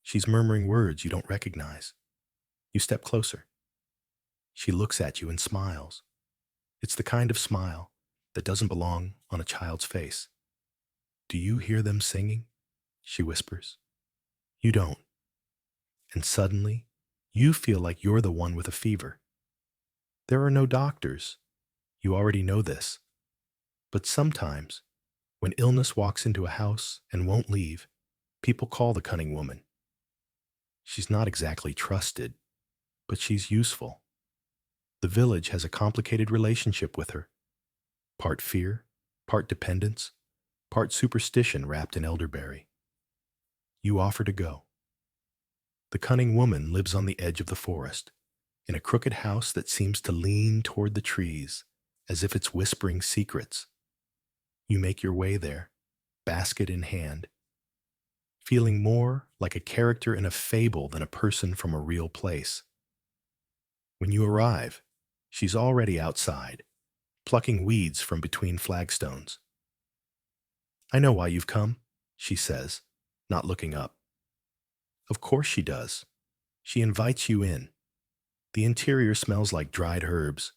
She's murmuring words you don't recognize. You step closer. She looks at you and smiles. It's the kind of smile that doesn't belong on a child's face. Do you hear them singing? She whispers. You don't. And suddenly, you feel like you're the one with a fever. There are no doctors. You already know this. But sometimes, when illness walks into a house and won't leave, people call the cunning woman. She's not exactly trusted, but she's useful. The village has a complicated relationship with her. Part fear, part dependence, part superstition wrapped in elderberry. You offer to go. The cunning woman lives on the edge of the forest, in a crooked house that seems to lean toward the trees, as if it's whispering secrets. You make your way there, basket in hand, feeling more like a character in a fable than a person from a real place. When you arrive, she's already outside, plucking weeds from between flagstones. I know why you've come, she says, not looking up. Of course she does. She invites you in. The interior smells like dried herbs,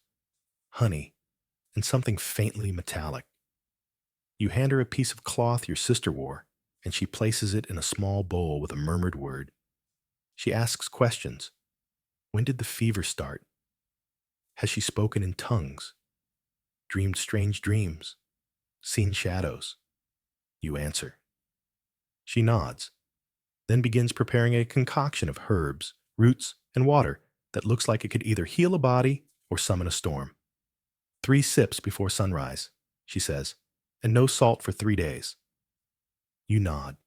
honey, and something faintly metallic. You hand her a piece of cloth your sister wore, and she places it in a small bowl with a murmured word. She asks questions. When did the fever start? Has she spoken in tongues? Dreamed strange dreams? Seen shadows? You answer. She nods, then begins preparing a concoction of herbs, roots, and water that looks like it could either heal a body or summon a storm. 3 sips before sunrise, she says, and no salt for 3 days. You nod,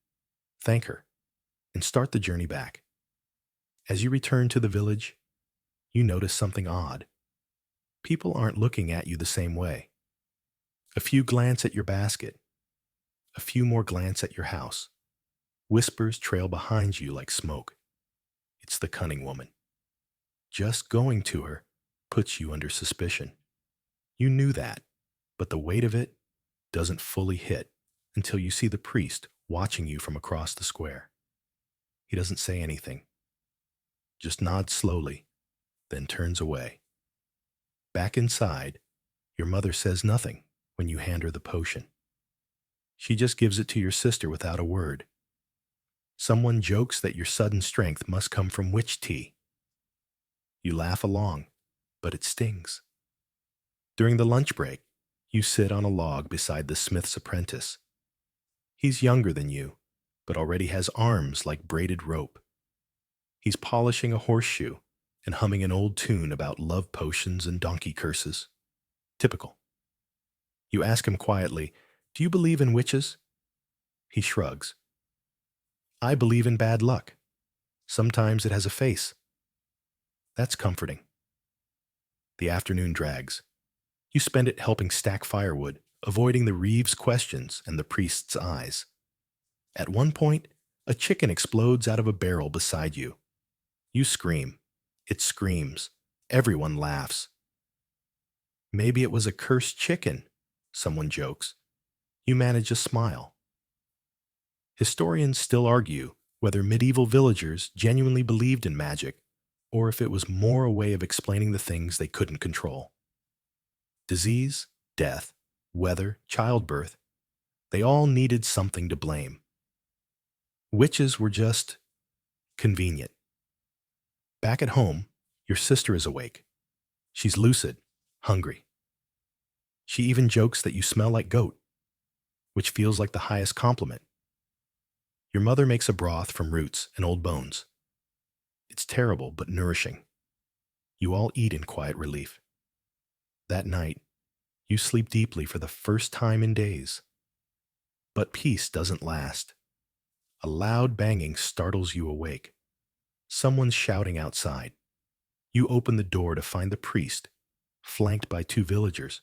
thank her, and start the journey back. As you return to the village, you notice something odd. People aren't looking at you the same way. A few glance at your basket. A few more glance at your house. Whispers trail behind you like smoke. It's the cunning woman. Just going to her puts you under suspicion. You knew that, but the weight of it doesn't fully hit until you see the priest watching you from across the square. He doesn't say anything, just nods slowly, then turns away. Back inside, your mother says nothing when you hand her the potion. She just gives it to your sister without a word. Someone jokes that your sudden strength must come from witch tea. You laugh along, but it stings. During the lunch break, you sit on a log beside the smith's apprentice. He's younger than you, but already has arms like braided rope. He's polishing a horseshoe and humming an old tune about love potions and donkey curses. Typical. You ask him quietly, "Do you believe in witches?" He shrugs. "I believe in bad luck. Sometimes it has a face." That's comforting. The afternoon drags. You spend it helping stack firewood, avoiding the Reeves' questions and the priest's eyes. At one point, a chicken explodes out of a barrel beside you. You scream. It screams. Everyone laughs. Maybe it was a cursed chicken, someone jokes. You manage a smile. Historians still argue whether medieval villagers genuinely believed in magic or if it was more a way of explaining the things they couldn't control. Disease, death, weather, childbirth, they all needed something to blame. Witches were just convenient. Back at home, your sister is awake. She's lucid, hungry. She even jokes that you smell like goat, which feels like the highest compliment. Your mother makes a broth from roots and old bones. It's terrible but nourishing. You all eat in quiet relief. That night, you sleep deeply for the first time in days. But peace doesn't last. A loud banging startles you awake. Someone's shouting outside. You open the door to find the priest, flanked by 2 villagers.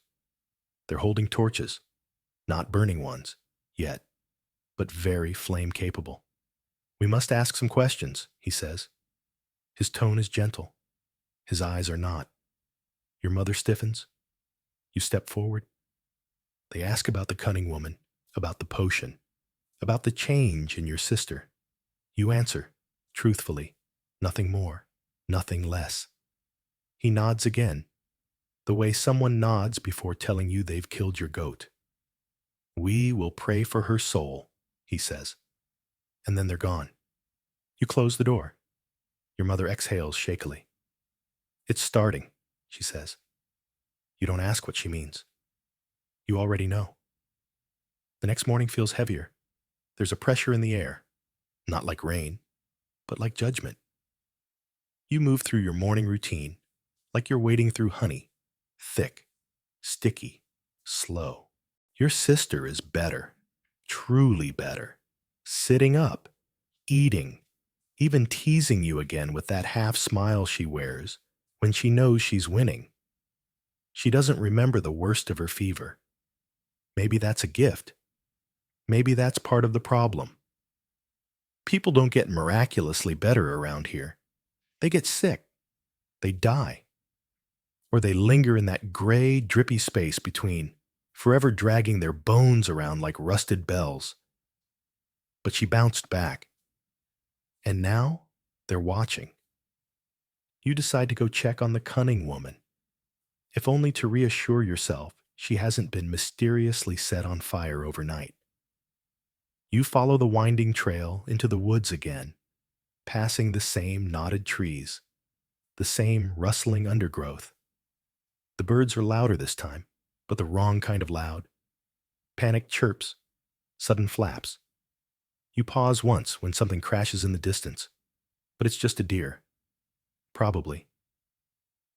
They're holding torches, not burning ones, yet, but very flame-capable. "We must ask some questions," he says. His tone is gentle. His eyes are not. Your mother stiffens. You step forward. They ask about the cunning woman, about the potion, about the change in your sister. You answer, truthfully, nothing more, nothing less. He nods again, the way someone nods before telling you they've killed your goat. We will pray for her soul, he says. And then they're gone. You close the door. Your mother exhales shakily. It's starting, she says. You don't ask what she means. You already know. The next morning feels heavier. There's a pressure in the air, not like rain, but like judgment. You move through your morning routine like you're wading through honey, thick, sticky, slow. Your sister is better, truly better, sitting up, eating, even teasing you again with that half smile she wears when she knows she's winning. She doesn't remember the worst of her fever. Maybe that's a gift. Maybe that's part of the problem. People don't get miraculously better around here. They get sick. They die. Or they linger in that gray, drippy space between, forever dragging their bones around like rusted bells. But she bounced back. And now they're watching. You decide to go check on the cunning woman, if only to reassure yourself she hasn't been mysteriously set on fire overnight. You follow the winding trail into the woods again, passing the same knotted trees, the same rustling undergrowth. The birds are louder this time, but the wrong kind of loud. Panicked chirps, sudden flaps. You pause once when something crashes in the distance, but it's just a deer. Probably.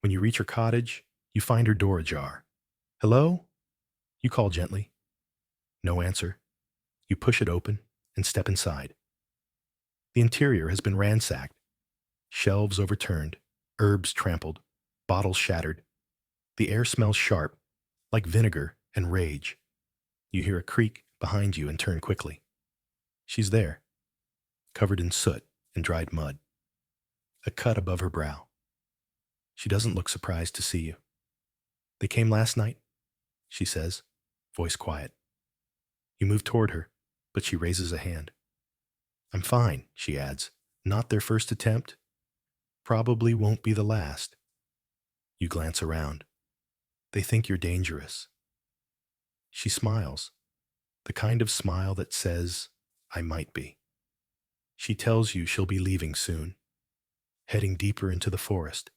When you reach her cottage, you find her door ajar. Hello? You call gently. No answer. You push it open and step inside. The interior has been ransacked. Shelves overturned, herbs trampled, bottles shattered. The air smells sharp, like vinegar and rage. You hear a creak behind you and turn quickly. She's there, covered in soot and dried mud. A cut above her brow. She doesn't look surprised to see you. They came last night, she says, voice quiet. You move toward her, but she raises a hand. I'm fine, she adds. Not their first attempt. Probably won't be the last. You glance around. They think you're dangerous. She smiles, the kind of smile that says, I might be. She tells you she'll be leaving soon, heading deeper into the forest,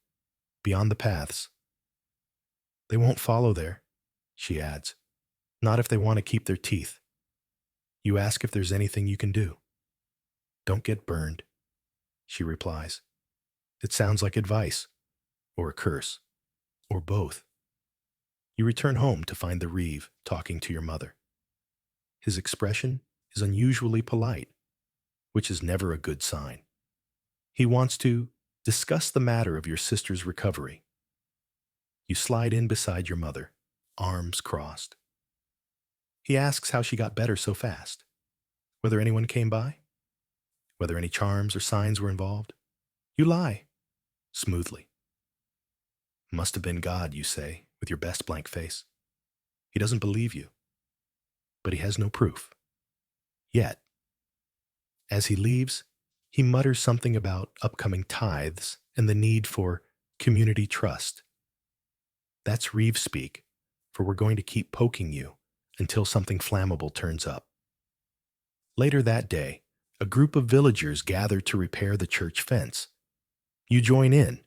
beyond the paths. They won't follow there, she adds, not if they want to keep their teeth. You ask if there's anything you can do. Don't get burned, she replies. It sounds like advice, or a curse, or both. You return home to find the Reeve talking to your mother. His expression is unusually polite, which is never a good sign. He wants to discuss the matter of your sister's recovery. You slide in beside your mother, arms crossed. He asks how she got better so fast, whether anyone came by, whether any charms or signs were involved. You lie, smoothly. Must have been God, you say, with your best blank face. He doesn't believe you, but he has no proof. Yet. As he leaves, he mutters something about upcoming tithes and the need for community trust. That's Reeve speak, for we're going to keep poking you until something flammable turns up. Later that day, a group of villagers gather to repair the church fence. You join in,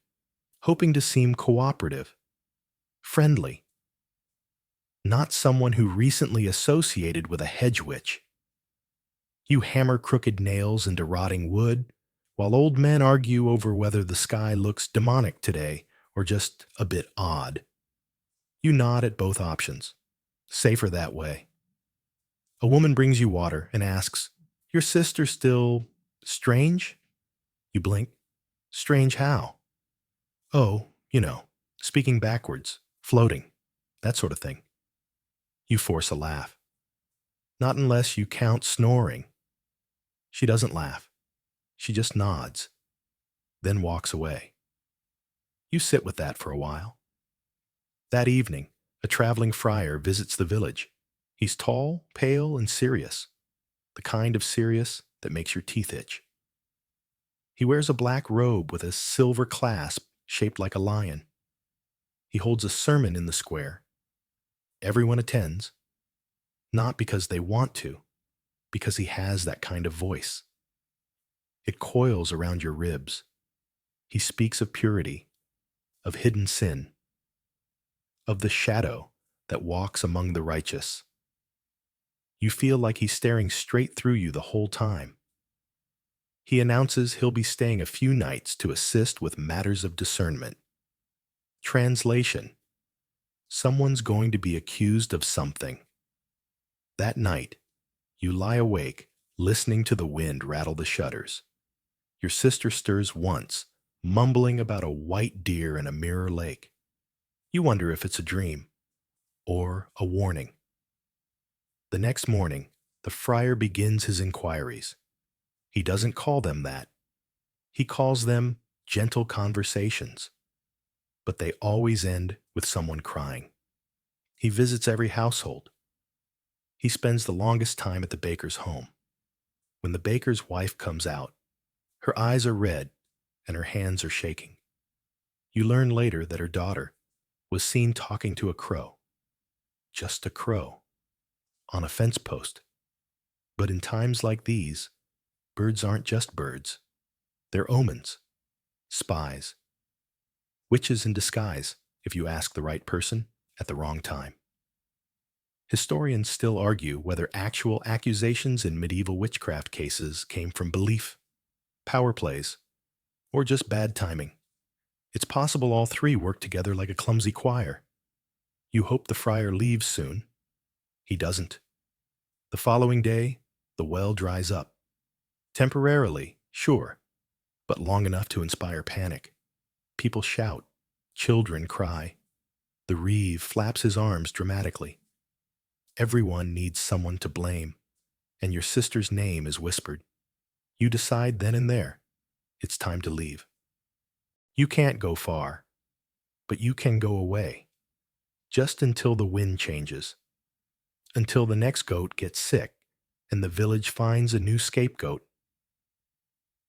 hoping to seem cooperative, friendly. Not someone who recently associated with a hedge witch. You hammer crooked nails into rotting wood, while old men argue over whether the sky looks demonic today or just a bit odd. You nod at both options. Safer that way. A woman brings you water and asks, Your sister still strange? You blink. Strange how? Oh, speaking backwards, floating, that sort of thing. You force a laugh. Not unless you count snoring. She doesn't laugh. She just nods, then walks away. You sit with that for a while. That evening, a traveling friar visits the village. He's tall, pale, and serious, the kind of serious that makes your teeth itch. He wears a black robe with a silver clasp shaped like a lion. He holds a sermon in the square. Everyone attends, not because they want to, because he has that kind of voice. It coils around your ribs. He speaks of purity, of hidden sin, of the shadow that walks among the righteous. You feel like he's staring straight through you the whole time. He announces he'll be staying a few nights to assist with matters of discernment. Translation: someone's going to be accused of something. That night, you lie awake, listening to the wind rattle the shutters. Your sister stirs once, mumbling about a white deer in a mirror lake. You wonder if it's a dream or a warning. The next morning, the friar begins his inquiries. He doesn't call them that. He calls them gentle conversations. But they always end with someone crying. He visits every household. He spends the longest time at the baker's home. When the baker's wife comes out, her eyes are red and her hands are shaking. You learn later that her daughter was seen talking to a crow. Just a crow. On a fence post. But in times like these, birds aren't just birds. They're omens, spies, witches in disguise, if you ask the right person at the wrong time. Historians still argue whether actual accusations in medieval witchcraft cases came from belief, power plays, or just bad timing. It's possible all three work together like a clumsy choir. You hope the friar leaves soon. He doesn't. The following day, the well dries up. Temporarily, sure, but long enough to inspire panic. People shout. Children cry. The reeve flaps his arms dramatically. Everyone needs someone to blame, and your sister's name is whispered. You decide then and there, it's time to leave. You can't go far, but you can go away, just until the wind changes, until the next goat gets sick and the village finds a new scapegoat.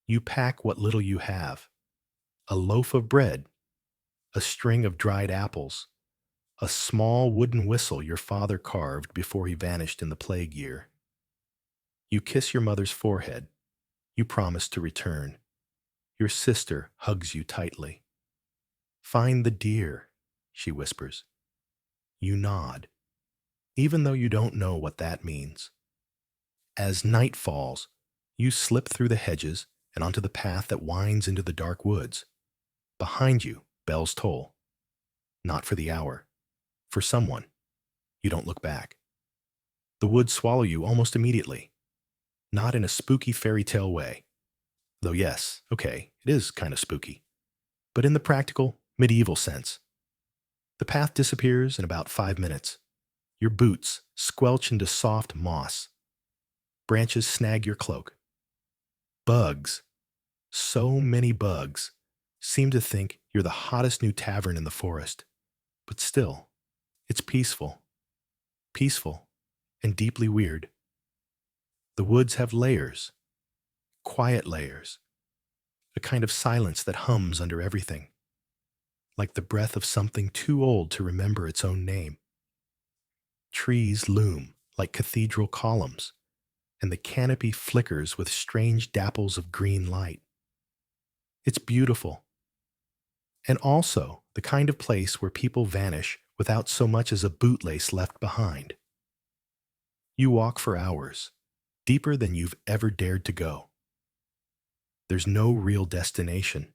You pack what little you have, a loaf of bread, a string of dried apples, a small wooden whistle your father carved before he vanished in the plague year. You kiss your mother's forehead. You promise to return. Your sister hugs you tightly. "Find the deer," she whispers. You nod, even though you don't know what that means. As night falls, you slip through the hedges and onto the path that winds into the dark woods. Behind you, bells toll. Not for the hour. For someone. You don't look back. The woods swallow you almost immediately. Not in a spooky fairy tale way. Though yes, okay, it is kind of spooky. But in the practical, medieval sense. The path disappears in about 5 minutes. Your boots squelch into soft moss. Branches snag your cloak. Bugs, so many bugs, seem to think you're the hottest new tavern in the forest. But still, it's peaceful. Peaceful and deeply weird. The woods have layers. Quiet layers. A kind of silence that hums under everything. Like the breath of something too old to remember its own name. Trees loom like cathedral columns, and the canopy flickers with strange dapples of green light. It's beautiful. And also the kind of place where people vanish without so much as a bootlace left behind. You walk for hours, deeper than you've ever dared to go. There's no real destination,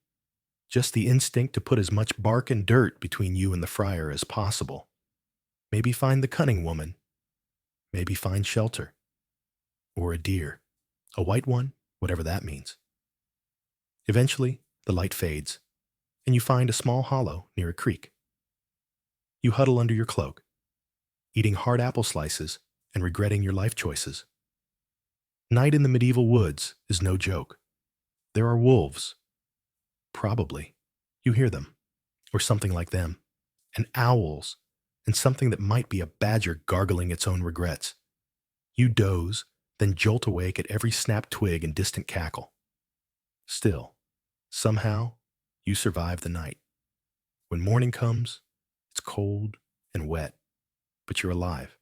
just the instinct to put as much bark and dirt between you and the friar as possible. Maybe find the cunning woman. Maybe find shelter. Or a deer. A white one, whatever that means. Eventually, the light fades, and you find a small hollow near a creek. You huddle under your cloak, eating hard apple slices and regretting your life choices. Night in the medieval woods is no joke. There are wolves. Probably. You hear them, or something like them, and owls, and something that might be a badger gargling its own regrets. You doze, then jolt awake at every snapped twig and distant cackle. Still, somehow, you survive the night. When morning comes, it's cold and wet, but you're alive.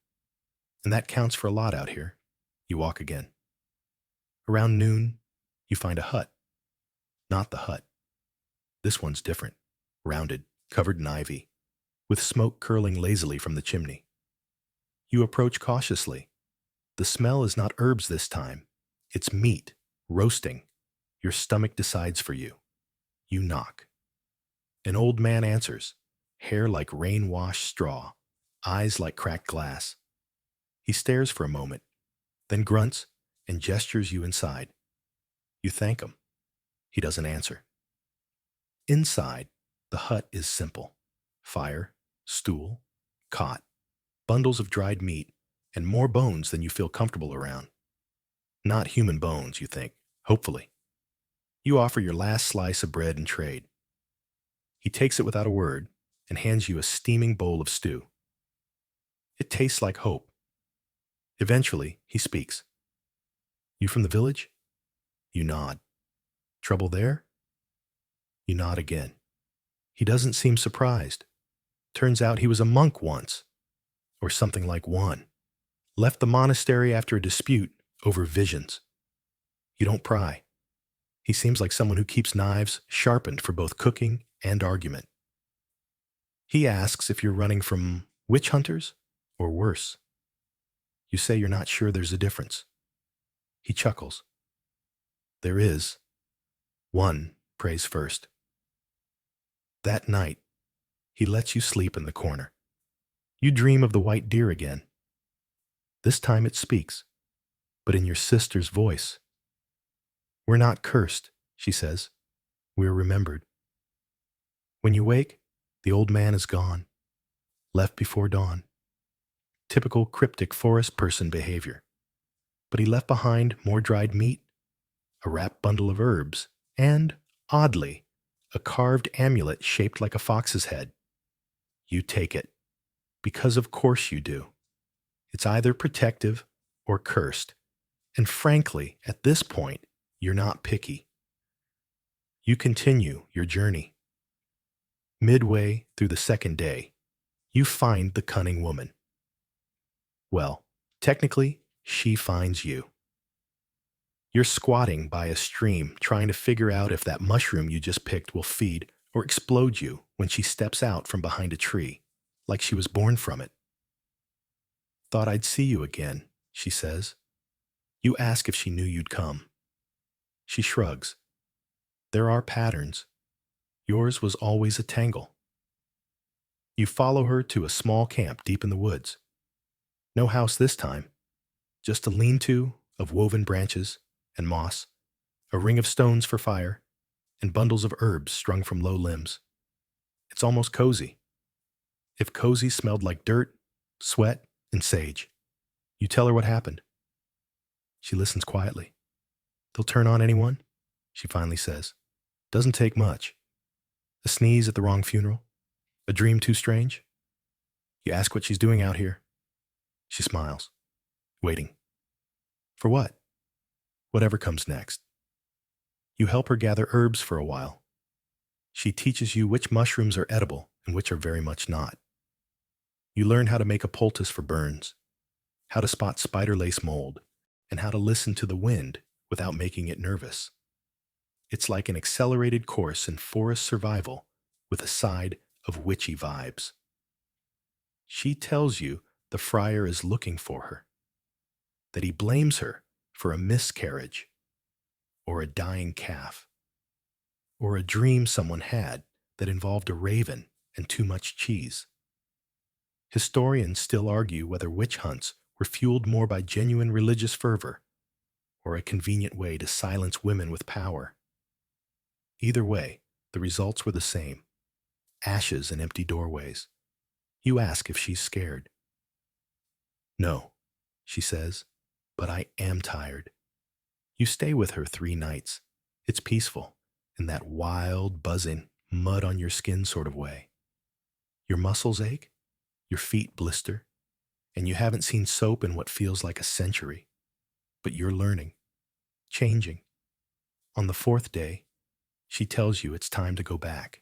And that counts for a lot out here. You walk again. Around noon, you find a hut. Not the hut. This one's different. Rounded, covered in ivy, with smoke curling lazily from the chimney. You approach cautiously. The smell is not herbs this time. It's meat, roasting. Your stomach decides for you. You knock. An old man answers, hair like rain-washed straw, eyes like cracked glass. He stares for a moment, then grunts and gestures you inside. You thank him. He doesn't answer. Inside, the hut is simple. Fire, stool, cot, bundles of dried meat, and more bones than you feel comfortable around. Not human bones, you think, hopefully. You offer your last slice of bread and trade. He takes it without a word and hands you a steaming bowl of stew. It tastes like hope. Eventually, he speaks. You from the village? You nod. Trouble there? You nod again. He doesn't seem surprised. Turns out he was a monk once, or something like one. Left the monastery after a dispute over visions. You don't pry. He seems like someone who keeps knives sharpened for both cooking and argument. He asks if you're running from witch hunters or worse. You say you're not sure there's a difference. He chuckles. There is. One prays first. That night, he lets you sleep in the corner. You dream of the white deer again. This time it speaks, but in your sister's voice. We're not cursed, she says. We're remembered. When you wake, the old man is gone, left before dawn. Typical cryptic forest person behavior. But he left behind more dried meat, a wrapped bundle of herbs, and, oddly, a carved amulet shaped like a fox's head. You take it, because of course you do. It's either protective or cursed, and frankly, at this point, you're not picky. You continue your journey. Midway through the second day, you find the cunning woman. Well, technically, she finds you. You're squatting by a stream trying to figure out if that mushroom you just picked will feed or explode you when she steps out from behind a tree, like she was born from it. Thought I'd see you again, she says. You ask if she knew you'd come. She shrugs. There are patterns. Yours was always a tangle. You follow her to a small camp deep in the woods. No house this time, just a lean-to of woven branches and moss, a ring of stones for fire, and bundles of herbs strung from low limbs. It's almost cozy. If cozy smelled like dirt, sweat, and sage. You tell her what happened. She listens quietly. They'll turn on anyone, she finally says. Doesn't take much. A sneeze at the wrong funeral? A dream too strange? You ask what she's doing out here. She smiles. Waiting. For what? Whatever comes next. You help her gather herbs for a while. She teaches you which mushrooms are edible and which are very much not. You learn how to make a poultice for burns, how to spot spider lace mold, and how to listen to the wind without making it nervous. It's like an accelerated course in forest survival with a side of witchy vibes. She tells you the friar is looking for her, that he blames her for a miscarriage, or a dying calf, or a dream someone had that involved a raven and too much cheese. Historians still argue whether witch hunts were fueled more by genuine religious fervor or a convenient way to silence women with power. Either way, the results were the same. Ashes and empty doorways. You ask if she's scared. No, she says, but I am tired. You stay with her 3 nights. It's peaceful, in that wild, buzzing, mud on your skin sort of way. Your muscles ache, your feet blister, and you haven't seen soap in what feels like a century. But you're learning, changing. On the fourth day, she tells you it's time to go back.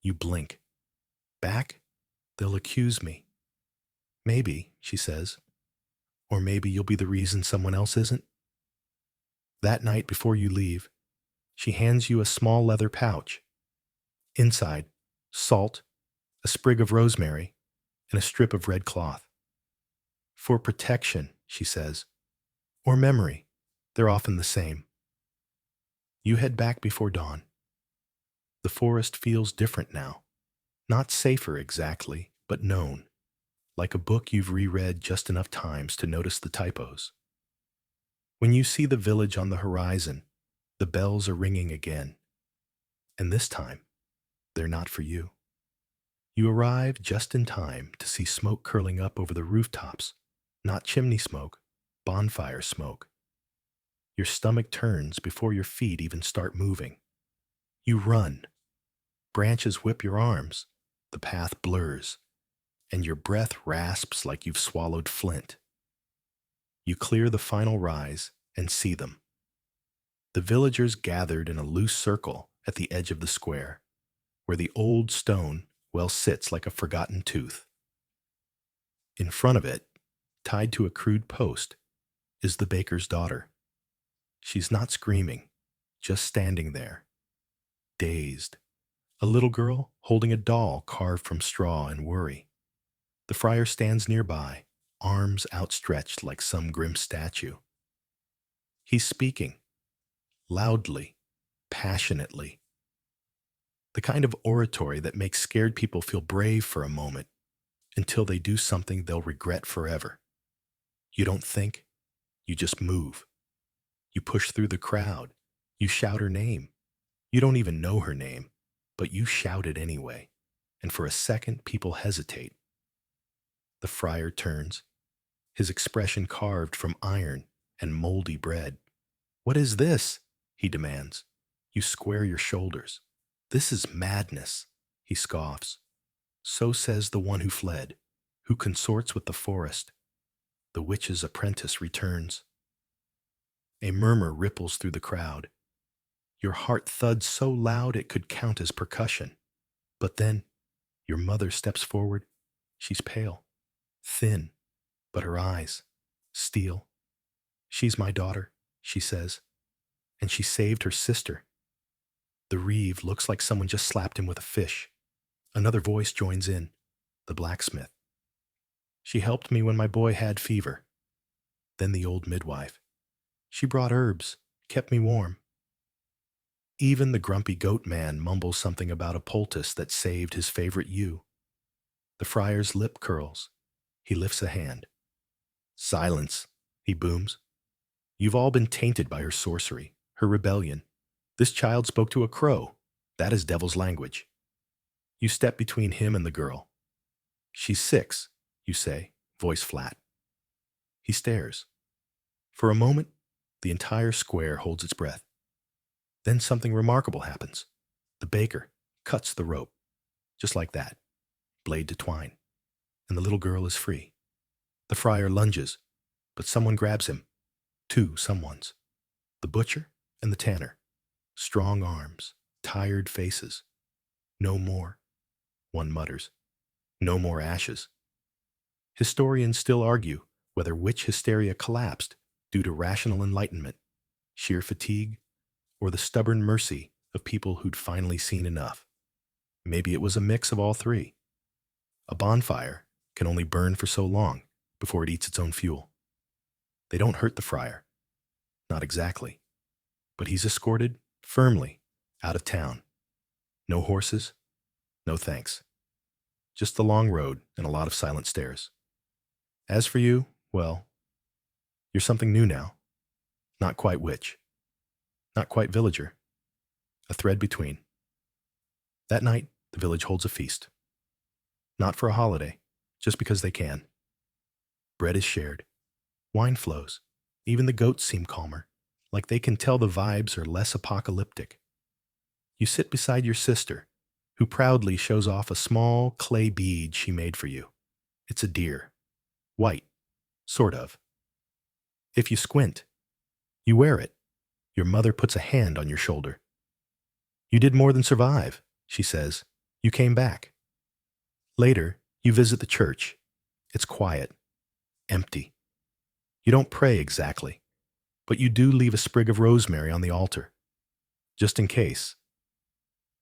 You blink. Back? They'll accuse me. Maybe, she says. Or maybe you'll be the reason someone else isn't. That night before you leave, she hands you a small leather pouch. Inside, salt, a sprig of rosemary, and a strip of red cloth. For protection, she says, or memory. They're often the same. You head back before dawn. The forest feels different now. Not safer exactly, but known. Like a book you've reread just enough times to notice the typos. When you see the village on the horizon, the bells are ringing again. And this time, they're not for you. You arrive just in time to see smoke curling up over the rooftops. Not chimney smoke, bonfire smoke. Your stomach turns before your feet even start moving. You run. Branches whip your arms. The path blurs. And your breath rasps like you've swallowed flint. You clear the final rise and see them. The villagers gathered in a loose circle at the edge of the square, where the old stone well sits like a forgotten tooth. In front of it, tied to a crude post, is the baker's daughter. She's not screaming, just standing there, dazed. A little girl holding a doll carved from straw and worry. The friar stands nearby, arms outstretched like some grim statue. He's speaking, loudly, passionately. The kind of oratory that makes scared people feel brave for a moment until they do something they'll regret forever. You don't think, you just move. You push through the crowd. You shout her name. You don't even know her name, but you shout it anyway. And for a second, people hesitate. The friar turns, his expression carved from iron and moldy bread. What is this? He demands. You square your shoulders. This is madness, he scoffs. So says the one who fled, who consorts with the forest. The witch's apprentice returns. A murmur ripples through the crowd. Your heart thuds so loud it could count as percussion. But then, your mother steps forward. She's pale, thin, but her eyes, steel. She's my daughter, she says, and she saved her sister. The reeve looks like someone just slapped him with a fish. Another voice joins in, the blacksmith. She helped me when my boy had fever. Then the old midwife. She brought herbs, kept me warm. Even the grumpy goat man mumbles something about a poultice that saved his favorite ewe. The friar's lip curls. He lifts a hand. Silence, he booms. You've all been tainted by her sorcery, her rebellion. This child spoke to a crow. That is devil's language. You step between him and the girl. She's 6, you say, voice flat. He stares. For a moment, the entire square holds its breath. Then something remarkable happens. The baker cuts the rope, just like that, blade to twine, and the little girl is free. The friar lunges, but someone grabs him. 2 someones. The butcher and the tanner. Strong arms, tired faces. No more, one mutters. No more ashes. Historians still argue whether witch hysteria collapsed due to rational enlightenment, sheer fatigue, or the stubborn mercy of people who'd finally seen enough. Maybe it was a mix of all 3. A bonfire can only burn for so long before it eats its own fuel. They don't hurt the friar. Not exactly. But he's escorted firmly out of town. No horses, no thanks. Just the long road and a lot of silent stairs. As for you, well, you're something new now. Not quite witch. Not quite villager. A thread between. That night, the village holds a feast. Not for a holiday, just because they can. Bread is shared. Wine flows. Even the goats seem calmer, like they can tell the vibes are less apocalyptic. You sit beside your sister, who proudly shows off a small clay bead she made for you. It's a deer. White. Sort of. If you squint, you wear it. Your mother puts a hand on your shoulder. You did more than survive, she says. You came back. Later, you visit the church. It's quiet. Empty. You don't pray exactly, but you do leave a sprig of rosemary on the altar. Just in case.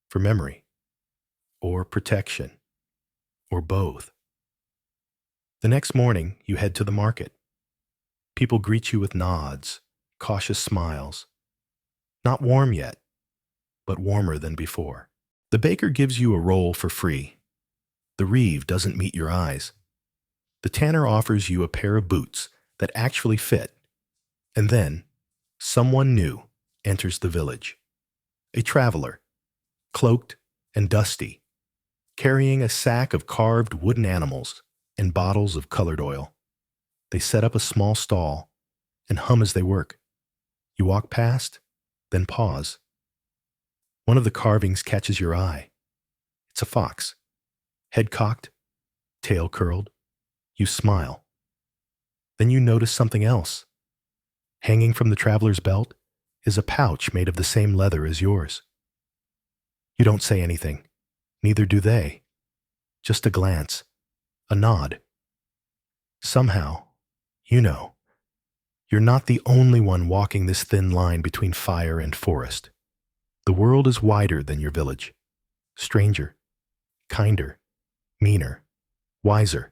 For memory. Or protection. Or both. The next morning, you head to the market. People greet you with nods, cautious smiles. Not warm yet, but warmer than before. The baker gives you a roll for free. The reeve doesn't meet your eyes. The tanner offers you a pair of boots that actually fit. And then, someone new enters the village. A traveler, cloaked and dusty, carrying a sack of carved wooden animals and bottles of colored oil. They set up a small stall and hum as they work. You walk past, then pause. One of the carvings catches your eye. It's a fox. Head cocked, tail curled. You smile. Then you notice something else. Hanging from the traveler's belt is a pouch made of the same leather as yours. You don't say anything. Neither do they. Just a glance, a nod. Somehow, you know, you're not the only one walking this thin line between fire and forest. The world is wider than your village. Stranger, kinder, meaner, wiser.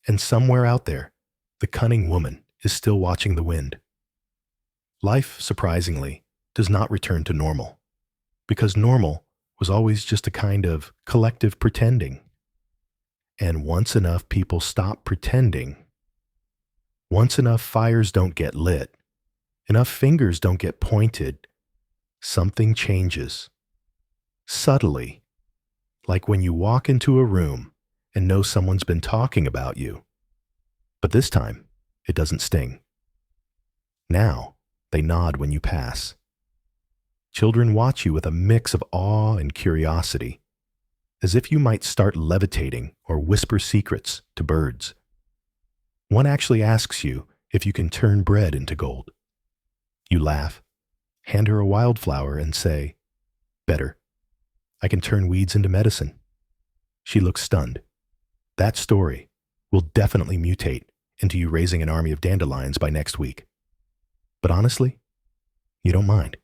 And somewhere out there, the cunning woman is still watching the wind. Life, surprisingly, does not return to normal, because normal was always just a kind of collective pretending. And once enough people stop pretending, once enough fires don't get lit, enough fingers don't get pointed, something changes. Subtly, like when you walk into a room and know someone's been talking about you. But this time, it doesn't sting. Now, they nod when you pass. Children watch you with a mix of awe and curiosity, as if you might start levitating or whisper secrets to birds. One actually asks you if you can turn bread into gold. You laugh, hand her a wildflower, and say, "Better. I can turn weeds into medicine." She looks stunned. That story will definitely mutate into you raising an army of dandelions by next week. But honestly, you don't mind.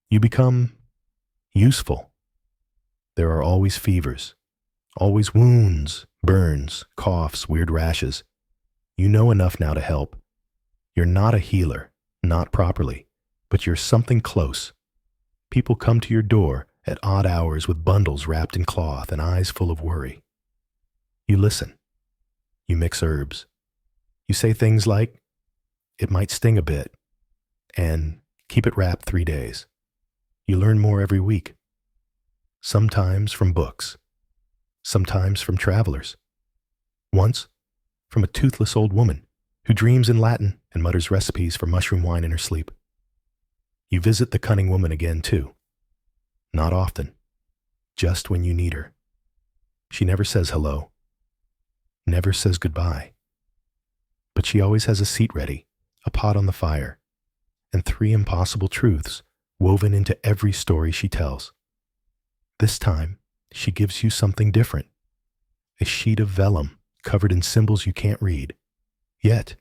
You become useful. There are always fevers, always wounds, burns, coughs, weird rashes. You know enough now to help. You're not a healer, not properly, but you're something close. People come to your door at odd hours with bundles wrapped in cloth and eyes full of worry. You listen. You mix herbs. You say things like, "It might sting a bit," and "Keep it wrapped 3 days." You learn more every week. Sometimes from books. Sometimes from travelers. Once, from a toothless old woman who dreams in Latin and mutters recipes for mushroom wine in her sleep. You visit the cunning woman again, too. Not often. Just when you need her. She never says hello. Never says goodbye. But she always has a seat ready, a pot on the fire, and 3 impossible truths woven into every story she tells. This time, she gives you something different. A sheet of vellum covered in symbols you can't read. Yet.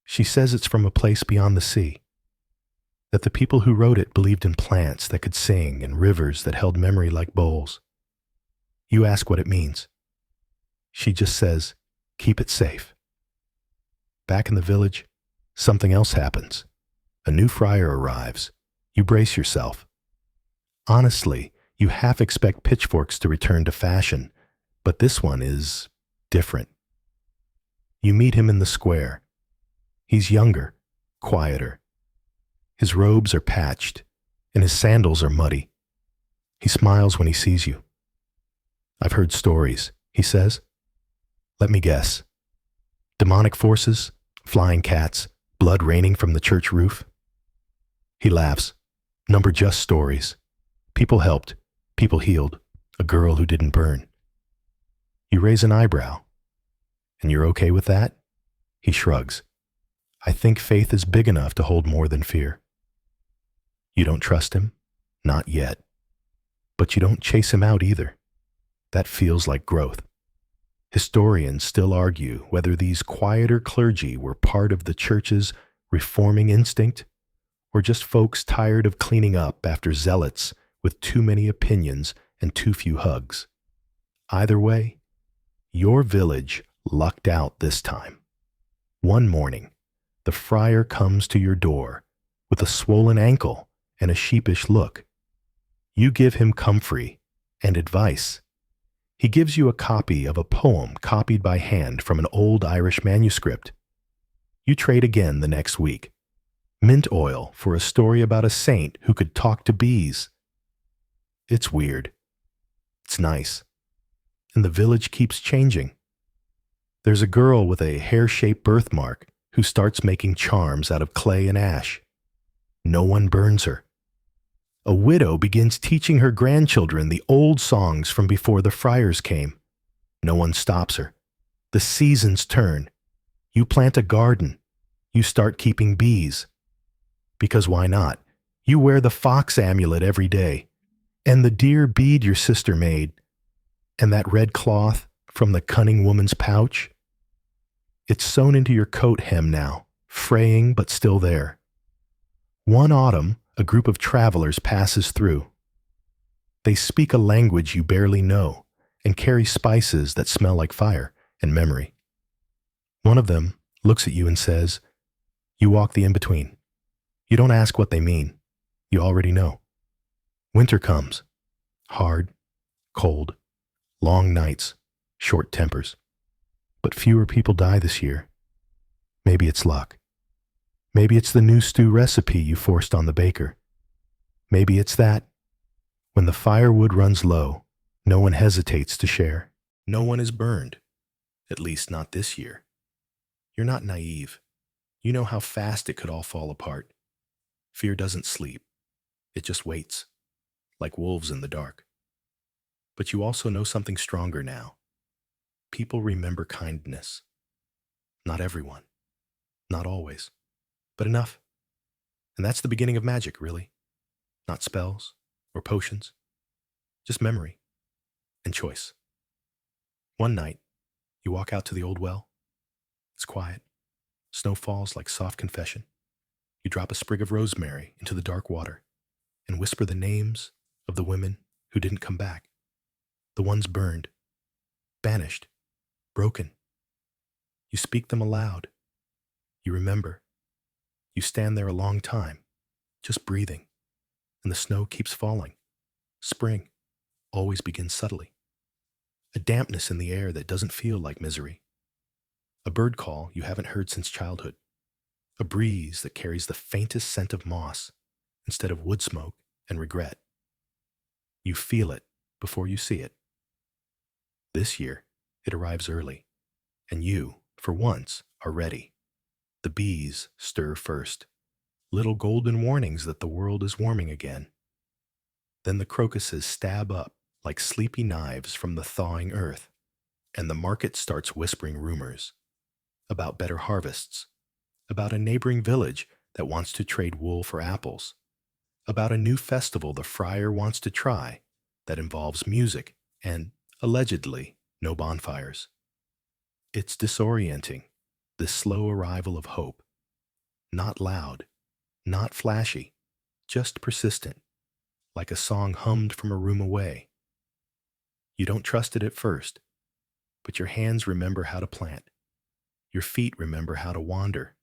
She says it's from a place beyond the sea. That the people who wrote it believed in plants that could sing and rivers that held memory like bowls. You ask what it means. She just says, "Keep it safe." Back in the village, something else happens. A new friar arrives. You brace yourself. Honestly, you half expect pitchforks to return to fashion, but this one is different. You meet him in the square. He's younger, quieter. His robes are patched, and his sandals are muddy. He smiles when he sees you. "I've heard stories," he says. "Let me guess. Demonic forces, flying cats, blood raining from the church roof?" He laughs. "Number just stories. People helped. People healed. A girl who didn't burn. You raise an eyebrow. And you're okay with that? He shrugs. I think faith is big enough to hold more than fear. You don't trust him? Not yet. But you don't chase him out either. That feels like growth. Historians still argue whether these quieter clergy were part of the church's reforming instinct or just folks tired of cleaning up after zealots with too many opinions and too few hugs. Either way, your village lucked out this time. One morning, the friar comes to your door with a swollen ankle and a sheepish look. You give him comfrey and advice. He gives you a copy of a poem copied by hand from an old Irish manuscript. You trade again the next week. Mint oil for a story about a saint who could talk to bees. It's weird. It's nice. And the village keeps changing. There's a girl with a hair-shaped birthmark who starts making charms out of clay and ash. No one burns her. A widow begins teaching her grandchildren the old songs from before the friars came. No one stops her. The seasons turn. You plant a garden. You start keeping bees. Because why not? You wear the fox amulet every day, and the deer bead your sister made, and that red cloth from the cunning woman's pouch. It's sewn into your coat hem now, fraying but still there. One autumn, a group of travelers passes through. They speak a language you barely know and carry spices that smell like fire and memory. One of them looks at you and says, you walk the in-between. You don't ask what they mean. You already know. Winter comes. Hard, cold, long nights, short tempers. But fewer people die this year. Maybe it's luck. Maybe it's the new stew recipe you forced on the baker. Maybe it's that, when the firewood runs low, no one hesitates to share. No one is burned, at least not this year. You're not naive. You know how fast it could all fall apart. Fear doesn't sleep. It just waits, like wolves in the dark. But you also know something stronger now. People remember kindness. Not everyone. Not always. But enough. And that's the beginning of magic, really. Not spells or potions. Just memory and choice. One night, you walk out to the old well. It's quiet. Snow falls like soft confession. You drop a sprig of rosemary into the dark water and whisper the names of the women who didn't come back. The ones burned, banished, broken. You speak them aloud. You remember. You stand there a long time, just breathing, and the snow keeps falling. Spring always begins subtly. A dampness in the air that doesn't feel like misery. A bird call you haven't heard since childhood. A breeze that carries the faintest scent of moss instead of wood smoke and regret. You feel it before you see it. This year, it arrives early, and you, for once, are ready. The bees stir first, little golden warnings that the world is warming again. Then the crocuses stab up like sleepy knives from the thawing earth, and the market starts whispering rumors about better harvests, about a neighboring village that wants to trade wool for apples, about a new festival the friar wants to try that involves music and, allegedly, no bonfires. It's disorienting, this slow arrival of hope. Not loud, not flashy, just persistent, like a song hummed from a room away. You don't trust it at first, but your hands remember how to plant. Your feet remember how to wander.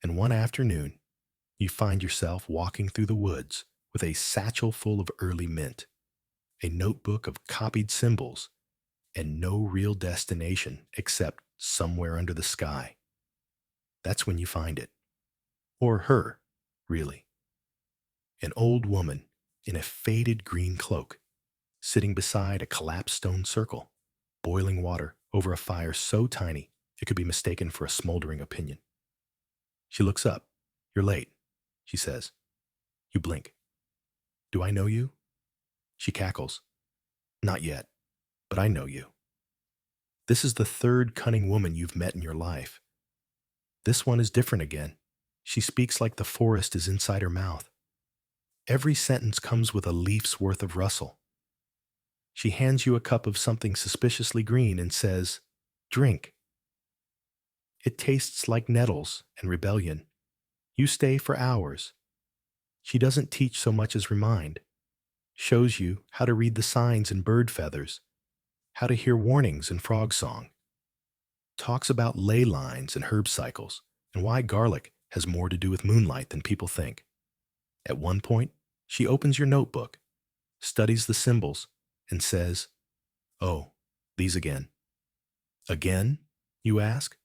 And one afternoon, you find yourself walking through the woods with a satchel full of early mint, a notebook of copied symbols, and no real destination except somewhere under the sky. That's when you find it. Or her, really. An old woman in a faded green cloak, sitting beside a collapsed stone circle, boiling water over a fire so tiny it could be mistaken for a smoldering opinion. She looks up. You're late, she says. You blink. Do I know you? She cackles. Not yet, but I know you. This is the third cunning woman you've met in your life. This one is different again. She speaks like the forest is inside her mouth. Every sentence comes with a leaf's worth of rustle. She hands you a cup of something suspiciously green and says, "Drink." It tastes like nettles and rebellion. You stay for hours. She doesn't teach so much as remind. Shows you how to read the signs in bird feathers, how to hear warnings in frog song. Talks about ley lines and herb cycles, and why garlic has more to do with moonlight than people think. At one point, she opens your notebook, studies the symbols, and says, "Oh, these again." Again, you ask?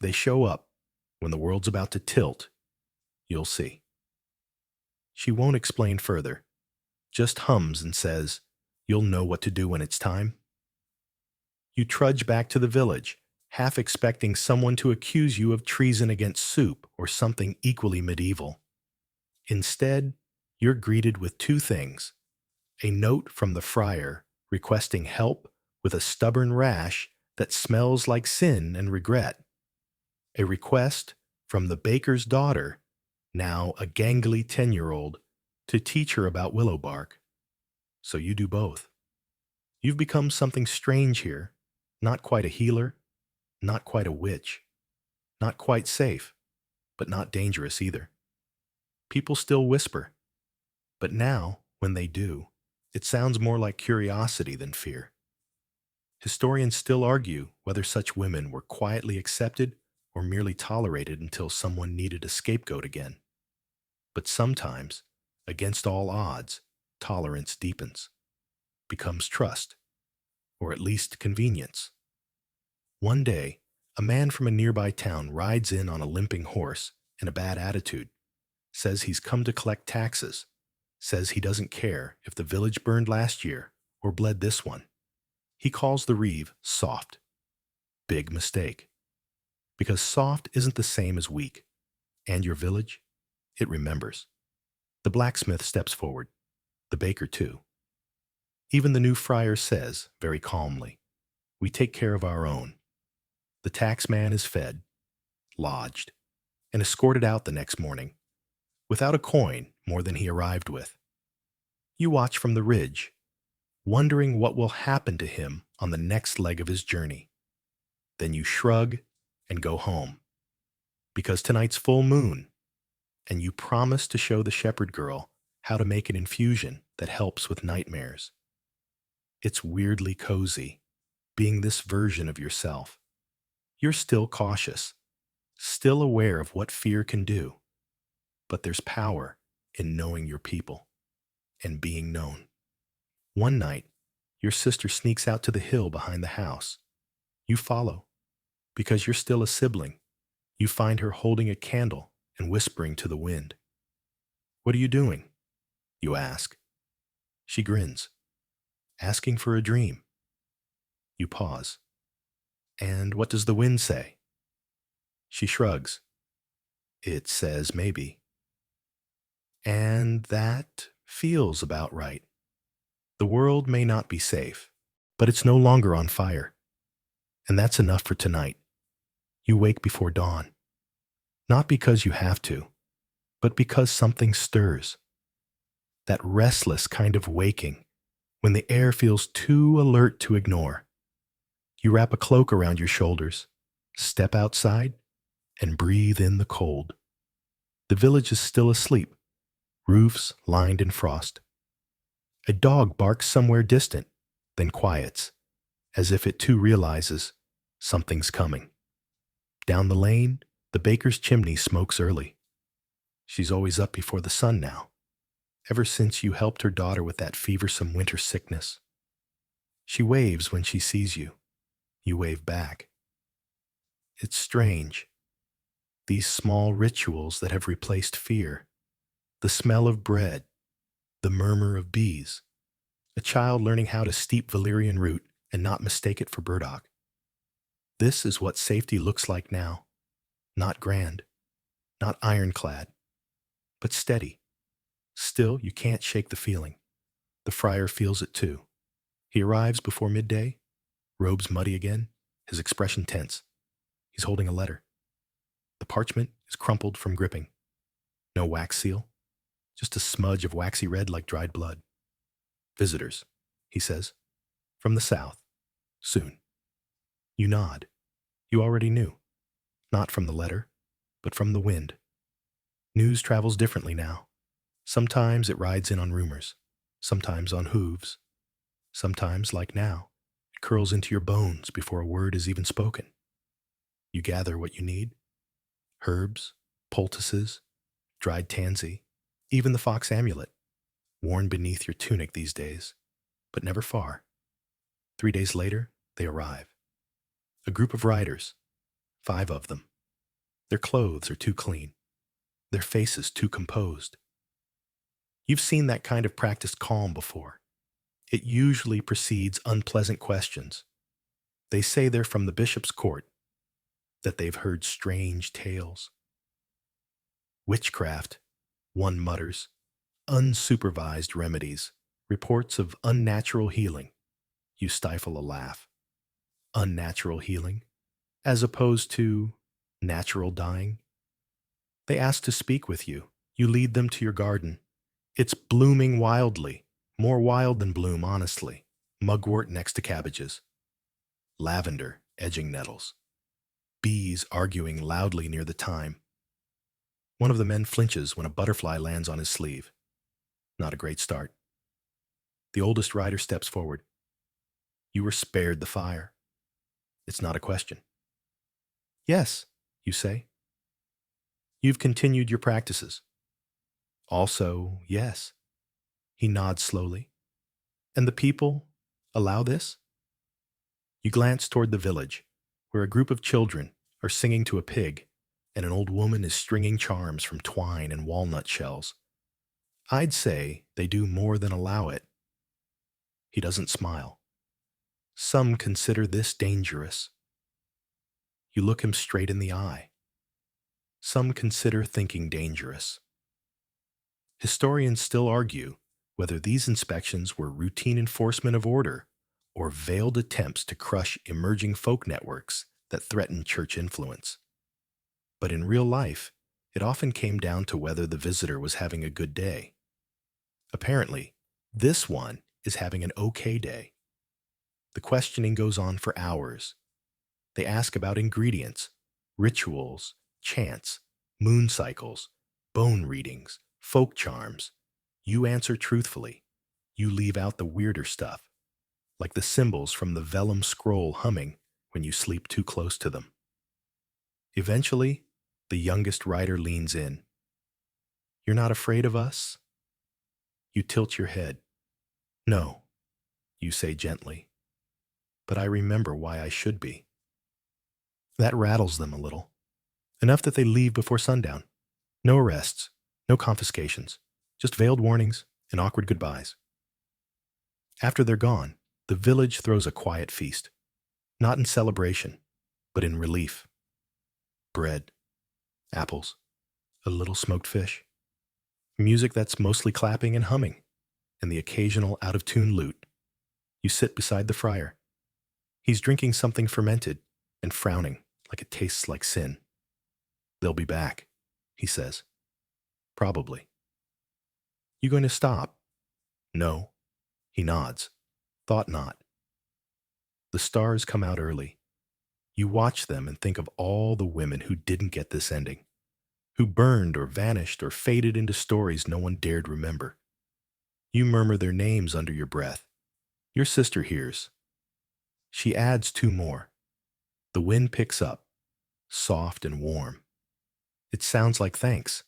They show up when the world's about to tilt. You'll see. She won't explain further, just hums and says, "You'll know what to do when it's time." You trudge back to the village, half expecting someone to accuse you of treason against soup or something equally medieval. Instead, you're greeted with two things: a note from the friar requesting help with a stubborn rash that smells like sin and regret, a request from the baker's daughter, now a gangly 10-year-old, to teach her about willow bark. So you do both. You've become something strange here, not quite a healer, not quite a witch, not quite safe, but not dangerous either. People still whisper, but now, when they do, it sounds more like curiosity than fear. Historians still argue whether such women were quietly accepted or merely tolerated until someone needed a scapegoat again. But sometimes, against all odds, tolerance deepens, becomes trust, or at least convenience. One day, a man from a nearby town rides in on a limping horse in a bad attitude, says he's come to collect taxes, says he doesn't care if the village burned last year or bled this one. He calls the reeve soft. Big mistake. Because soft isn't the same as weak. And your village? It remembers. The blacksmith steps forward. The baker too. Even the new friar says, very calmly, "We take care of our own." The tax man is fed, lodged, and escorted out the next morning, without a coin more than he arrived with. You watch from the ridge, wondering what will happen to him on the next leg of his journey. Then you shrug and go home, because tonight's full moon, and you promise to show the shepherd girl how to make an infusion that helps with nightmares. It's weirdly cozy, being this version of yourself. You're still cautious, still aware of what fear can do, but there's power in knowing your people and being known. One night, your sister sneaks out to the hill behind the house. You follow, because you're still a sibling. You find her holding a candle and whispering to the wind. "What are you doing?" you ask. She grins. "Asking for a dream." You pause. "And what does the wind say?" She shrugs. "It says maybe." And that feels about right. The world may not be safe, but it's no longer on fire. And that's enough for tonight. You wake before dawn. Not because you have to, but because something stirs. That restless kind of waking, when the air feels too alert to ignore. You wrap a cloak around your shoulders, step outside, and breathe in the cold. The village is still asleep, roofs lined in frost. A dog barks somewhere distant, then quiets, as if it too realizes something's coming. Down the lane, the baker's chimney smokes early. She's always up before the sun now, ever since you helped her daughter with that feversome winter sickness. She waves when she sees you. You wave back. It's strange. These small rituals that have replaced fear. The smell of bread, the murmur of bees, a child learning how to steep valerian root and not mistake it for burdock. This is what safety looks like now. Not grand, not ironclad, but steady. Still, you can't shake the feeling. The friar feels it too. He arrives before midday, robes muddy again, his expression tense. He's holding a letter. The parchment is crumpled from gripping. No wax seal, just a smudge of waxy red like dried blood. Visitors, he says, from the south, soon. You nod. You already knew. Not from the letter, but from the wind. News travels differently now. Sometimes it rides in on rumors, sometimes on hooves. Sometimes, like now, it curls into your bones before a word is even spoken. You gather what you need: herbs, poultices, dried tansy, even the fox amulet, worn beneath your tunic these days, but never far. 3 days later, they arrive. A group of riders, 5 of them. Their clothes are too clean, their faces too composed. You've seen that kind of practiced calm before. It usually precedes unpleasant questions. They say they're from the bishop's court, that they've heard strange tales. Witchcraft, one mutters, unsupervised remedies, reports of unnatural healing. You stifle a laugh. Unnatural healing, as opposed to natural dying. They ask to speak with you. You lead them to your garden. It's blooming wildly, more wild than bloom, honestly. Mugwort next to cabbages. Lavender edging nettles. Bees arguing loudly near the thyme. One of the men flinches when a butterfly lands on his sleeve. Not a great start. The oldest rider steps forward. You were spared the fire. It's not a question. Yes, you say. You've continued your practices. Also, yes. He nods slowly. And the people allow this? You glance toward the village, where a group of children are singing to a pig, and an old woman is stringing charms from twine and walnut shells. I'd say they do more than allow it. He doesn't smile. Some consider this dangerous. You look him straight in the eye. Some consider thinking dangerous. Historians still argue whether these inspections were routine enforcement of order or veiled attempts to crush emerging folk networks that threatened church influence. But in real life, it often came down to whether the visitor was having a good day. Apparently, this one is having an okay day. The questioning goes on for hours. They ask about ingredients, rituals, chants, moon cycles, bone readings, folk charms. You answer truthfully. You leave out the weirder stuff, like the symbols from the vellum scroll humming when you sleep too close to them. Eventually, the youngest rider leans in. You're not afraid of us? You tilt your head. No, you say gently. But I remember why I should be. That rattles them a little. Enough that they leave before sundown. No arrests, no confiscations, just veiled warnings and awkward goodbyes. After they're gone, the village throws a quiet feast. Not in celebration, but in relief. Bread, apples, a little smoked fish. Music that's mostly clapping and humming, and the occasional out-of-tune lute. You sit beside the friar. He's drinking something fermented and frowning like it tastes like sin. They'll be back, he says. Probably. You going to stop? No. He nods. Thought not. The stars come out early. You watch them and think of all the women who didn't get this ending, who burned or vanished or faded into stories no one dared remember. You murmur their names under your breath. Your sister hears. She adds 2 more. The wind picks up, soft and warm. It sounds like thanks.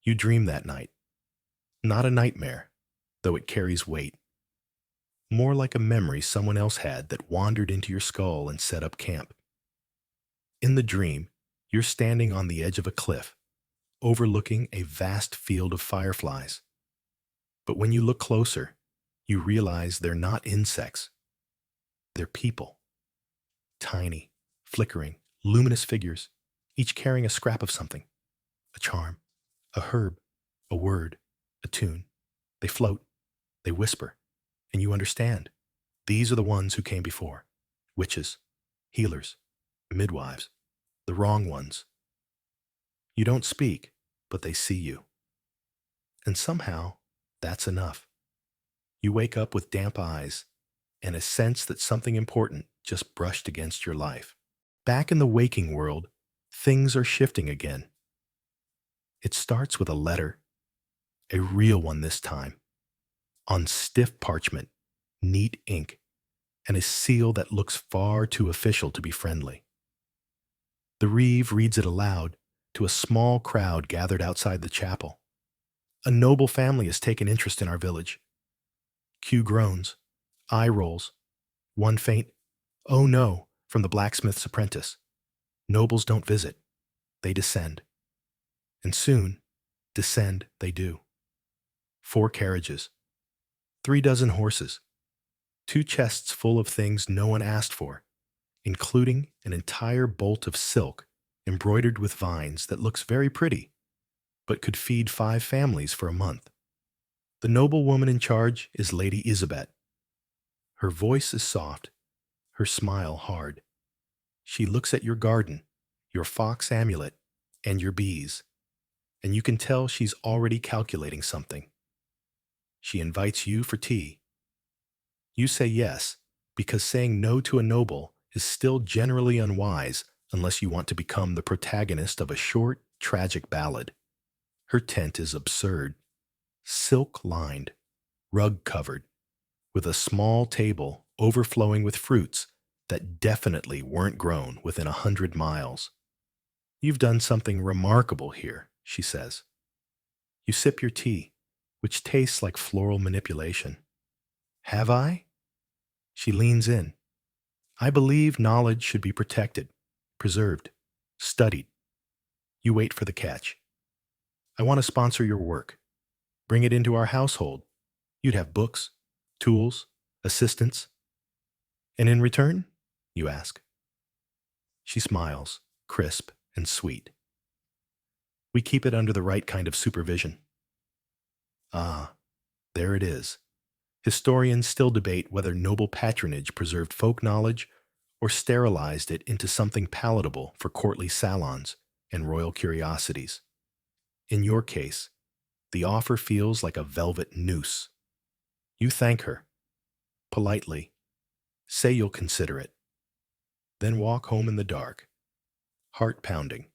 You dream that night. Not a nightmare, though it carries weight. More like a memory someone else had that wandered into your skull and set up camp. In the dream, you're standing on the edge of a cliff, overlooking a vast field of fireflies. But when you look closer, you realize they're not insects. They're people. Tiny, flickering, luminous figures, each carrying a scrap of something. A charm, a herb, a word, a tune. They float. They whisper, and you understand. These are the ones who came before. Witches, healers, midwives, the wrong ones. You don't speak, but they see you. And somehow, that's enough. You wake up with damp eyes and a sense that something important just brushed against your life. Back in the waking world, things are shifting again. It starts with a letter, a real one this time, on stiff parchment, neat ink, and a seal that looks far too official to be friendly. The reeve reads it aloud to a small crowd gathered outside the chapel. A noble family has taken interest in our village. Q groans, eye rolls, one faint, "Oh no," from the blacksmith's apprentice. Nobles don't visit, they descend. And soon, descend they do. 4 carriages, 3 dozen horses, 2 chests full of things no one asked for, including an entire bolt of silk embroidered with vines that looks very pretty, but could feed 5 families for a month. The noble woman in charge is Lady Isabet. Her voice is soft, her smile hard. She looks at your garden, your fox amulet, and your bees, and you can tell she's already calculating something. She invites you for tea. You say yes, because saying no to a noble is still generally unwise unless you want to become the protagonist of a short, tragic ballad. Her tent is absurd, silk-lined, rug-covered, with a small table overflowing with fruits that definitely weren't grown within 100 miles. "You've done something remarkable here," she says. You sip your tea, which tastes like floral manipulation. "Have I?" She leans in. "I believe knowledge should be protected, preserved, studied." You wait for the catch. "I want to sponsor your work. Bring it into our household. You'd have books, tools, assistants." "And in return?" you ask. She smiles, crisp and sweet. "We keep it under the right kind of supervision." Ah, there it is. Historians still debate whether noble patronage preserved folk knowledge or sterilized it into something palatable for courtly salons and royal curiosities. In your case, the offer feels like a velvet noose. You thank her, politely, say you'll consider it, then walk home in the dark, heart pounding.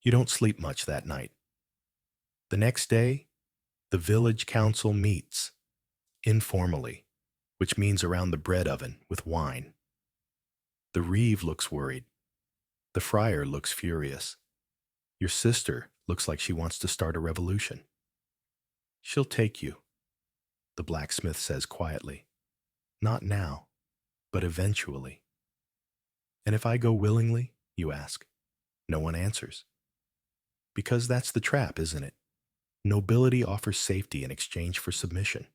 You don't sleep much that night. The next day, the village council meets, informally, which means around the bread oven with wine. The reeve looks worried. The friar looks furious. Your sister looks like she wants to start a revolution. "She'll take you," the blacksmith says quietly. "Not now, but eventually." "And if I go willingly?" you ask. No one answers. Because that's the trap, isn't it? Nobility offers safety in exchange for submission.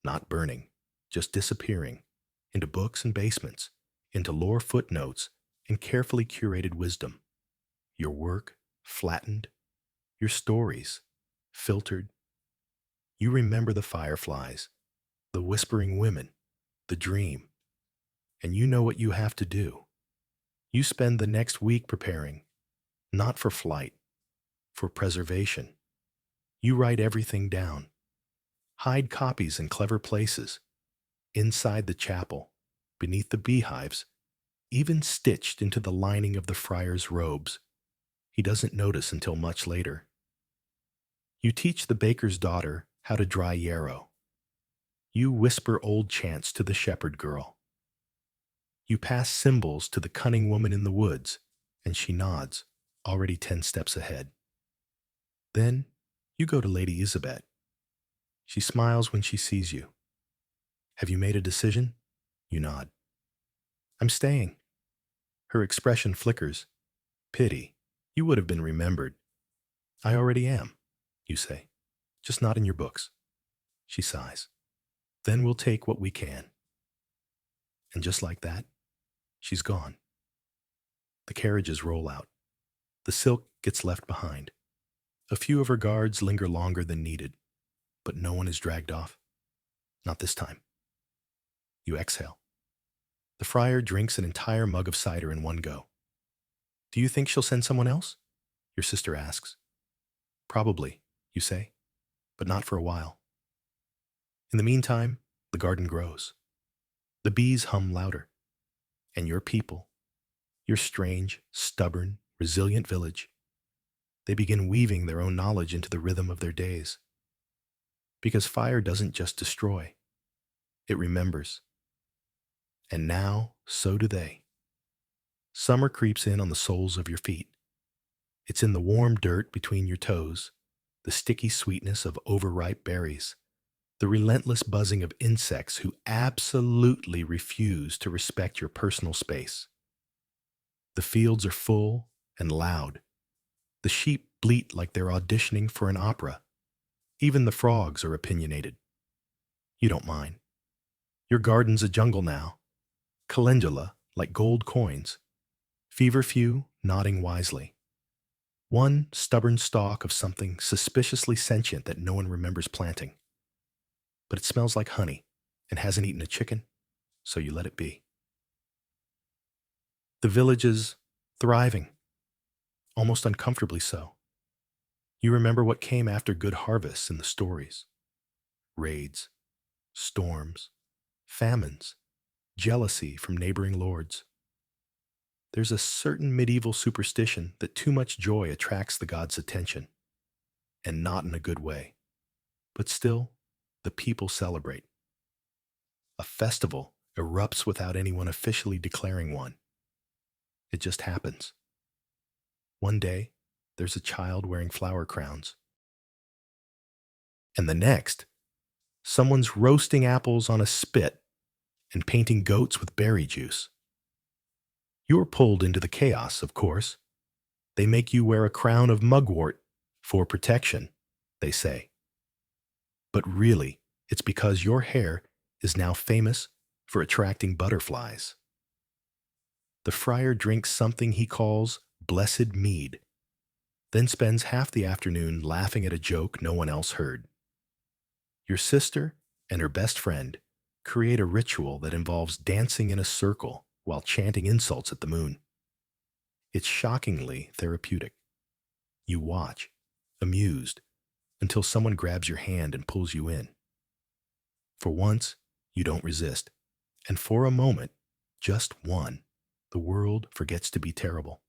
Not burning, just disappearing, into books and basements, into lore footnotes and carefully curated wisdom. Your work, flattened, your stories, filtered. You remember the fireflies, the whispering women, the dream, and you know what you have to do. You spend the next week preparing, not for flight, for preservation. You write everything down. Hide copies in clever places, inside the chapel, beneath the beehives, even stitched into the lining of the friar's robes. He doesn't notice until much later. You teach the baker's daughter how to dry yarrow. You whisper old chants to the shepherd girl. You pass symbols to the cunning woman in the woods, and she nods, already 10 steps ahead. Then you go to Lady Isabet. She smiles when she sees you. "Have you made a decision?" You nod. "I'm staying." Her expression flickers. "Pity. You would have been remembered." "I already am," you say. "Just not in your books." She sighs. "Then we'll take what we can." And just like that, she's gone. The carriages roll out. The silk gets left behind. A few of her guards linger longer than needed, but no one is dragged off. Not this time. You exhale. The friar drinks an entire mug of cider in one go. Do you think she'll send someone else? Your sister asks. Probably, you say, but not for a while. In the meantime, the garden grows. The bees hum louder. And your people, your strange, stubborn, resilient village, they begin weaving their own knowledge into the rhythm of their days. Because fire doesn't just destroy, it remembers. And now, so do they. Summer creeps in on the soles of your feet. It's in the warm dirt between your toes, the sticky sweetness of overripe berries, the relentless buzzing of insects who absolutely refuse to respect your personal space. The fields are full and loud. The sheep bleat like they're auditioning for an opera. Even the frogs are opinionated. You don't mind. Your garden's a jungle now. Calendula like gold coins. Feverfew nodding wisely. One stubborn stalk of something suspiciously sentient that no one remembers planting. But it smells like honey and hasn't eaten a chicken, so you let it be. The village is thriving, almost uncomfortably so. You remember what came after good harvests in the stories. Raids, storms, famines, jealousy from neighboring lords. There's a certain medieval superstition that too much joy attracts the gods' attention, and not in a good way. But still, the people celebrate. A festival erupts without anyone officially declaring one. It just happens. One day, there's a child wearing flower crowns. And the next, someone's roasting apples on a spit and painting goats with berry juice. You're pulled into the chaos, of course. They make you wear a crown of mugwort for protection, they say. But really, it's because your hair is now famous for attracting butterflies. The friar drinks something he calls blessed mead, then spends half the afternoon laughing at a joke no one else heard. Your sister and her best friend create a ritual that involves dancing in a circle while chanting insults at the moon. It's shockingly therapeutic. You watch, amused, until someone grabs your hand and pulls you in. For once, you don't resist, and for a moment, just one, the world forgets to be terrible.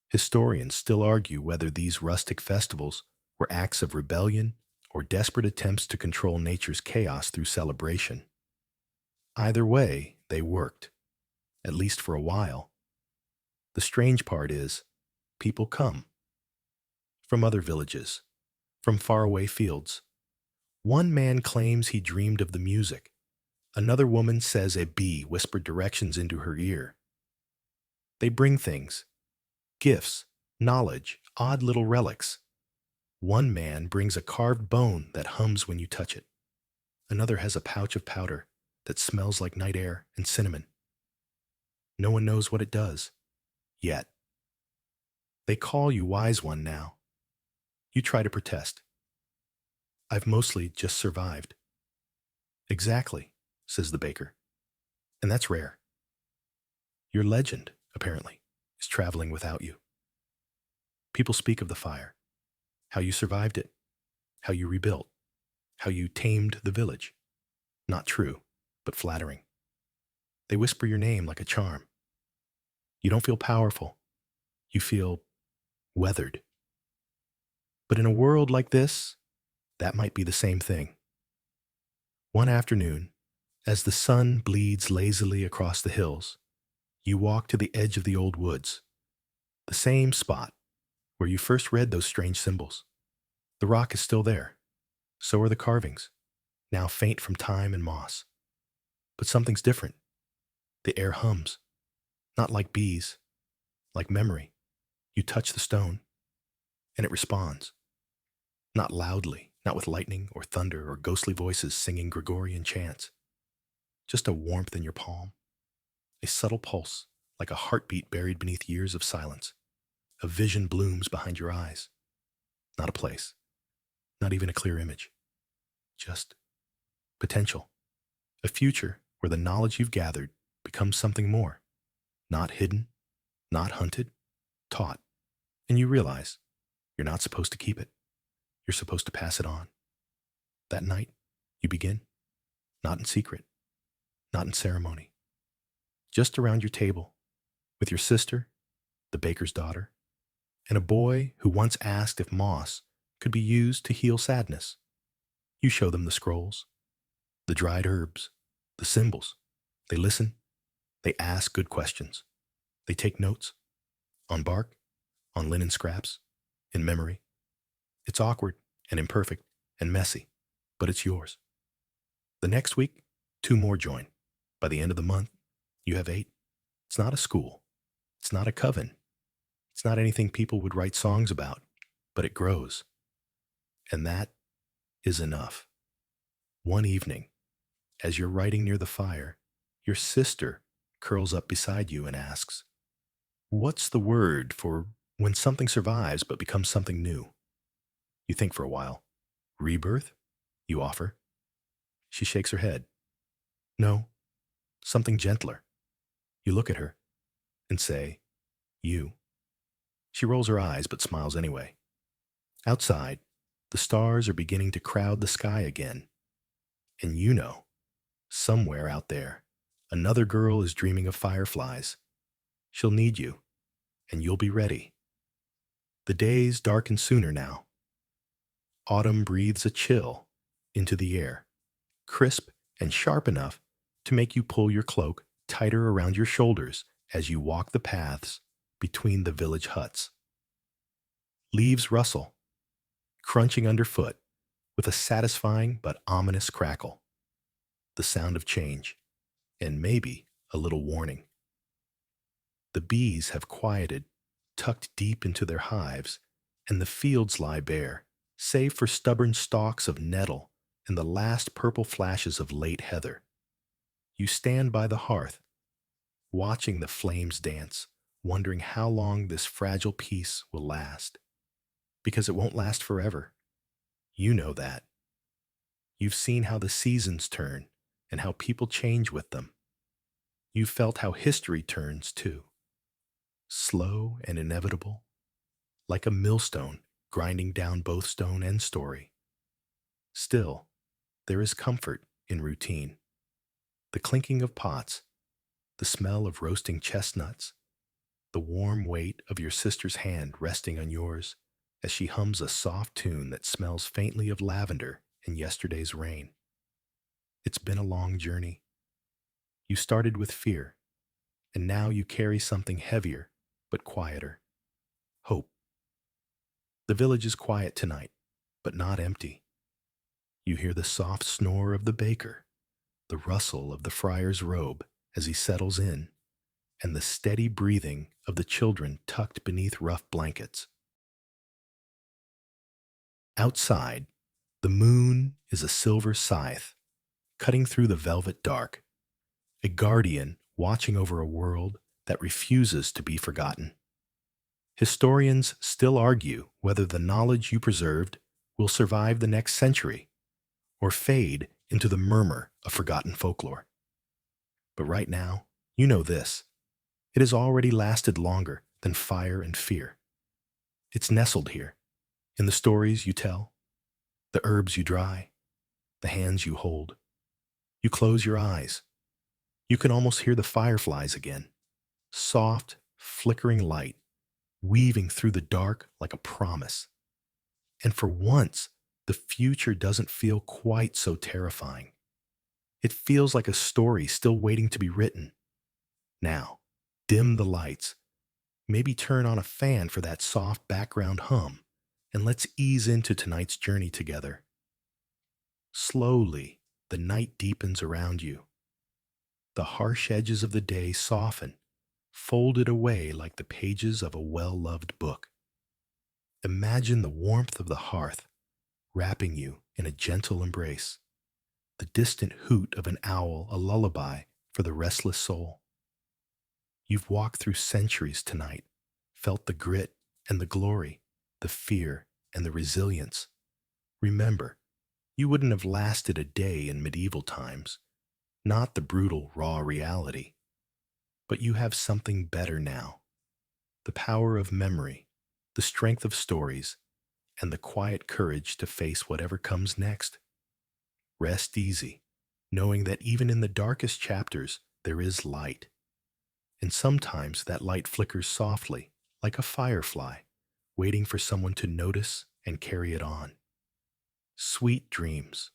Historians still argue whether these rustic festivals were acts of rebellion or desperate attempts to control nature's chaos through celebration. Either way, they worked, at least for a while. The strange part is, people come. From other villages, from faraway fields. One man claims he dreamed of the music. Another woman says a bee whispered directions into her ear. They bring things, gifts, knowledge, odd little relics. One man brings a carved bone that hums when you touch it. Another has a pouch of powder that smells like night air and cinnamon. No one knows what it does, yet. They call you Wise One now. You try to protest. I've mostly just survived. Exactly, says the baker. And that's rare. Your legend, apparently, is traveling without you. People speak of the fire, how you survived it, how you rebuilt, how you tamed the village. Not true, but flattering. They whisper your name like a charm. You don't feel powerful. You feel weathered. But in a world like this, that might be the same thing. One afternoon, as the sun bleeds lazily across the hills, you walk to the edge of the old woods, the same spot where you first read those strange symbols. The rock is still there. So are the carvings, now faint from time and moss. But something's different. The air hums, not like bees, like memory. You touch the stone, and it responds. Not loudly, not with lightning or thunder or ghostly voices singing Gregorian chants. Just a warmth in your palm, a subtle pulse, like a heartbeat buried beneath years of silence. A vision blooms behind your eyes. Not a place, not even a clear image. Just potential, a future where the knowledge you've gathered becomes something more, not hidden, not hunted, taught. And you realize you're not supposed to keep it. You're supposed to pass it on. That night, you begin, not in secret, not in ceremony, just around your table with your sister, the baker's daughter, and a boy who once asked if moss could be used to heal sadness. You show them the scrolls, the dried herbs, the symbols. They listen, they ask good questions, they take notes on bark, on linen scraps, in memory. It's awkward and imperfect and messy, but it's yours. The next week, 2 more join. By the end of the month, you have 8. It's not a school. It's not a coven. It's not anything people would write songs about, but it grows. And that is enough. One evening, as you're writing near the fire, your sister curls up beside you and asks, "What's the word for when something survives but becomes something new?" You think for a while. "Rebirth?" you offer. She shakes her head. "No, something gentler." You look at her and say, "You." She rolls her eyes but smiles anyway. Outside, the stars are beginning to crowd the sky again. And you know, somewhere out there, another girl is dreaming of fireflies. She'll need you, and you'll be ready. The days darken sooner now. Autumn breathes a chill into the air, crisp and sharp enough to make you pull your cloak tighter around your shoulders as you walk the paths between the village huts. Leaves rustle, crunching underfoot with a satisfying but ominous crackle. The sound of change, and maybe a little warning. The bees have quieted, tucked deep into their hives, and the fields lie bare, save for stubborn stalks of nettle and the last purple flashes of late heather. You stand by the hearth, watching the flames dance, wondering how long this fragile peace will last. Because it won't last forever. You know that. You've seen how the seasons turn and how people change with them. You've felt how history turns too. Slow and inevitable, like a millstone grinding down both stone and story. Still, there is comfort in routine. The clinking of pots, the smell of roasting chestnuts, the warm weight of your sister's hand resting on yours as she hums a soft tune that smells faintly of lavender and yesterday's rain. It's been a long journey. You started with fear, and now you carry something heavier but quieter. Hope. The village is quiet tonight, but not empty. You hear the soft snore of the baker, the rustle of the friar's robe as he settles in, and the steady breathing of the children tucked beneath rough blankets. Outside, the moon is a silver scythe, cutting through the velvet dark, a guardian watching over a world that refuses to be forgotten. Historians still argue whether the knowledge you preserved will survive the next century or fade into the murmur of forgotten folklore. But right now, you know this. It has already lasted longer than fire and fear. It's nestled here, in the stories you tell, the herbs you dry, the hands you hold. You close your eyes. You can almost hear the fireflies again. Soft, flickering light, weaving through the dark like a promise. And for once, the future doesn't feel quite so terrifying. It feels like a story still waiting to be written. Now, dim the lights. Maybe turn on a fan for that soft background hum, and let's ease into tonight's journey together. Slowly, the night deepens around you. The harsh edges of the day soften, folded away like the pages of a well-loved book. Imagine the warmth of the hearth, wrapping you in a gentle embrace, the distant hoot of an owl a lullaby for the restless soul. You've walked through centuries tonight, felt the grit and the glory, the fear and the resilience. Remember, You wouldn't have lasted a day in medieval times, not the brutal, raw reality. But you have something better now: the power of memory, the strength of stories, and the quiet courage to face whatever comes next. Rest easy, knowing that even in the darkest chapters, there is light. And sometimes that light flickers softly, like a firefly, waiting for someone to notice and carry it on. Sweet dreams.